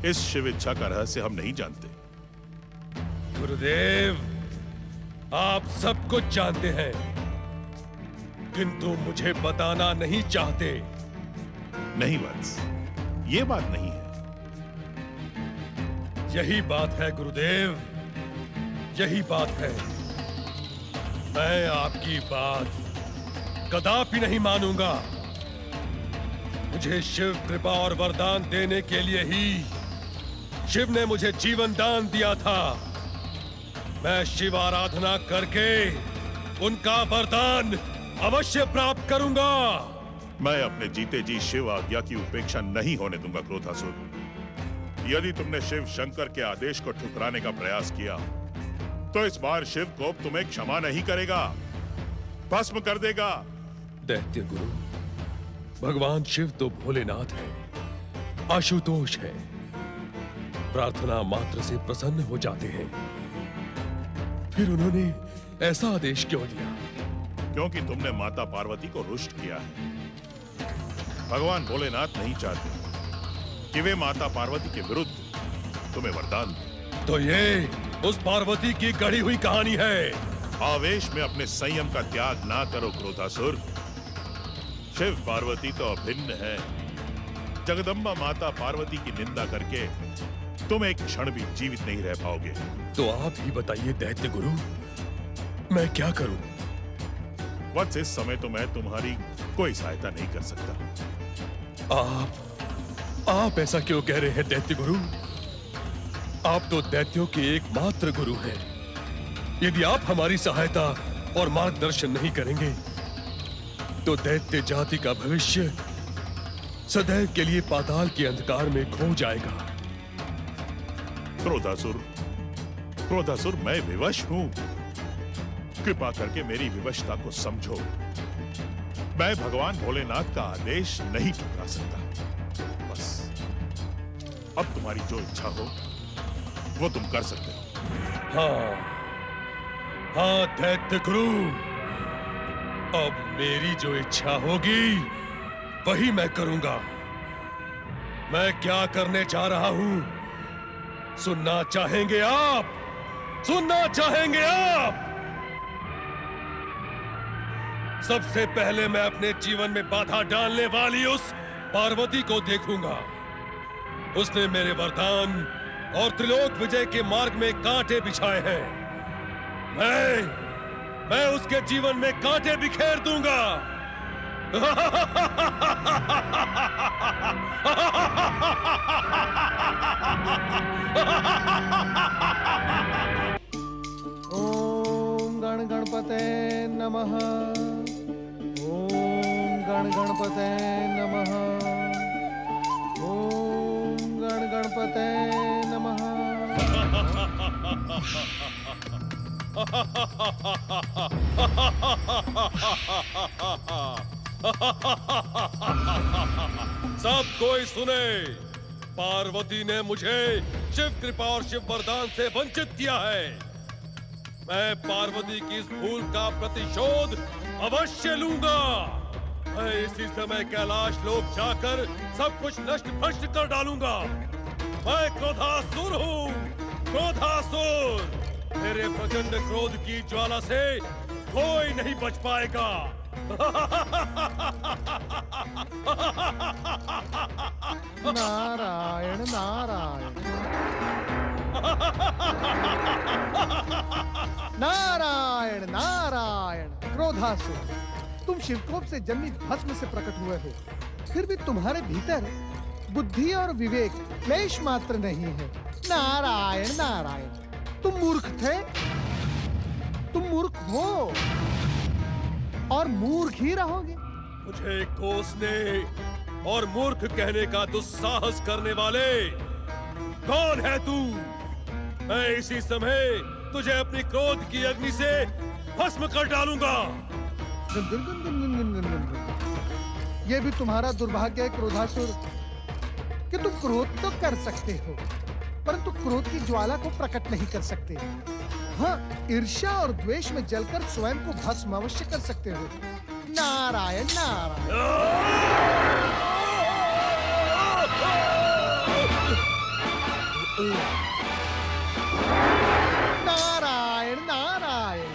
इस शिव इच्छा का रहस्य हम नहीं जानते। गुरुदेव, आप सब कुछ जानते हैं, किंतु मुझे बताना नहीं चाहते। नहीं वत्स, ये बात नहीं है। यही बात है गुरुदेव, यही बात है। मैं आपकी बात कदापि नहीं मानूंगा। मुझे शिव कृपा और वरदान देने के लिए ही शिव ने मुझे जीवन दान दिया था। मैं शिव आराधना करके उनका वरदान अवश्य प्राप्त करूंगा। मैं अपने जीते जी शिव आज्ञा की उपेक्षा नहीं होने दूंगा क्रोधासुर। यदि तुमने शिव शंकर के आदेश को ठुकराने का प्रयास किया तो इस बार शिव को तुम्हें क्षमा नहीं करेगा, भस्म कर देगा। दैत्य गुरु, भगवान शिव तो भोलेनाथ है, आशुतोष है, प्रार्थना मात्र से प्रसन्न हो जाते हैं। फिर उन्होंने ऐसा आदेश क्यों दिया? क्योंकि तुमने माता पार्वती को रुष्ट किया है। भगवान भोलेनाथ नहीं चाहते कि वे माता पार्वती के विरुद्ध तुम्हें वरदान दें। तो ये उस पार्वती की गढ़ी हुई कहानी है। आवेश में अपने संयम का त्याग ना करो क्रोधासुर। शिव पार्वती तो अभिन्न है। जगदम्बा माता पार्वती की निंदा करके तुम एक क्षण भी जीवित नहीं रह पाओगे। तो आप ही बताइए दैत्य गुरु, मैं क्या करूं? वत्स, इस समय तो मैं तुम्हारी कोई सहायता नहीं कर सकता। आप ऐसा क्यों कह रहे हैं दैत्य गुरु? आप तो दैत्यों के एकमात्र गुरु हैं। यदि आप हमारी सहायता और मार्गदर्शन नहीं करेंगे तो दैत्य जाति का भविष्य सदैव के लिए पाताल के अंधकार में खो जाएगा। क्रोधासुर, मैं विवश हूं। कृपा करके मेरी विवशता को समझो। मैं भगवान भोलेनाथ का आदेश नहीं ठुकरा सकता। बस अब तुम्हारी जो इच्छा हो वो तुम कर सकते हो। हाँ दैत्य गुरु, अब मेरी जो इच्छा होगी वही मैं करूंगा। मैं क्या करने जा रहा हूं सुनना चाहेंगे आप? सुनना चाहेंगे आप? सबसे पहले मैं अपने जीवन में बाधा डालने वाली उस पार्वती को देखूंगा। उसने मेरे वरदान और त्रिलोक विजय के मार्ग में कांटे बिछाए हैं। मैं उसके जीवन में कांटे बिखेर दूंगा। ओम गण गणपते नमः। ओम गण गणपते नमः। ओम गण गणपते नमः। सब कोई सुने, पार्वती ने मुझे शिव कृपा और शिव वरदान से वंचित किया है। मैं पार्वती की इस भूल का प्रतिशोध अवश्य लूंगा। मैं इसी समय कैलाश लोक जाकर सब कुछ नष्ट भ्रष्ट कर डालूंगा। मैं क्रोधासुर हूँ, क्रोधासुर। मेरे प्रचंड क्रोध की ज्वाला से कोई नहीं बच पाएगा। नारायण नारायण नारायण नारायण। क्रोधासुर, तुम शिवकोप से जन्मी भस्म से प्रकट हुए हो, फिर भी तुम्हारे भीतर बुद्धि और विवेक लेश मात्र नहीं है। नारायण नारायण। तुम मूर्ख थे, तुम मूर्ख हो और मूर्ख ही रहोगे। मुझे कोसने और मूर्ख कहने का दुस्साहस करने वाले कौन है तू? मैं इसी समय तुझे अपनी क्रोध की अग्नि से भस्म कर डालूंगा। ये भी तुम्हारा दुर्भाग्य है क्रोधासुर कि तुम क्रोध तो कर सकते हो, परंतु क्रोध की ज्वाला को प्रकट नहीं कर सकते। हाँ, ईर्ष्या और द्वेष में जलकर स्वयं को भस्म अवश्य कर सकते हो। नारायण नारायण। नारायण नारायण।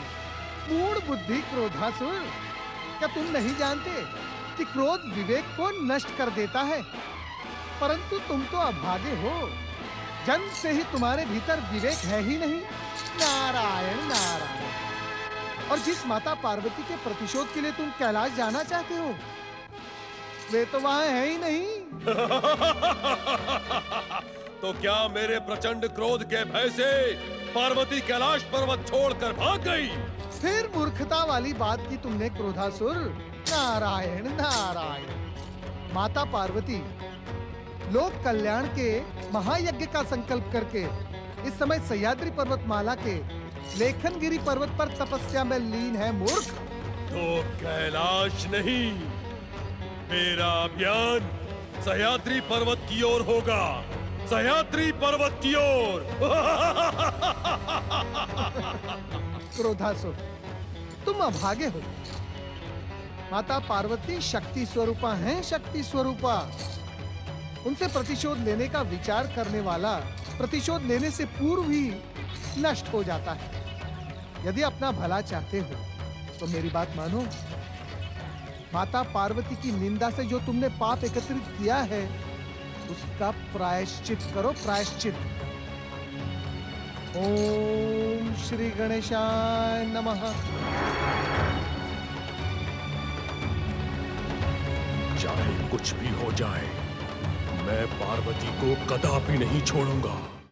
मूढ़ बुद्धि क्रोधासुर, क्या तुम नहीं जानते कि क्रोध विवेक को नष्ट कर देता है? परंतु तुम तो अभागे हो, जन्म से ही तुम्हारे भीतर विवेक है ही नहीं। नारायण नारायण। और जिस माता पार्वती के प्रतिशोध के लिए तुम कैलाश जाना चाहते हो, वे तो वहां है ही नहीं। तो क्या मेरे प्रचंड क्रोध के भय से पार्वती कैलाश पर्वत छोड़कर भाग गई? फिर मूर्खता वाली बात की तुमने क्रोधासुर। नारायण नारायण। माता पार्वती लोक कल्याण के महायज्ञ का संकल्प करके इस समय सह्याद्री पर्वतमाला के लेखनगिरी पर्वत पर तपस्या में लीन है मूर्ख। तो कैलाश नहीं, मेरा अभियान सह्याद्री पर्वत की ओर होगा। सह्याद्री पर्वत की ओर। क्रोधासुर, तुम अभागे हो। माता पार्वती शक्ति स्वरूपा हैं, शक्ति स्वरूपा। उनसे प्रतिशोध लेने का विचार करने वाला प्रतिशोध लेने से पूर्व ही नष्ट हो जाता है। यदि अपना भला चाहते हो तो मेरी बात मानो। माता पार्वती की निंदा से जो तुमने पाप एकत्रित किया है, उसका प्रायश्चित करो, प्रायश्चित। ओम श्री गणेशाय नमः। चाहे कुछ भी हो जाए, मैं पार्वती को कदापि नहीं छोड़ूंगा।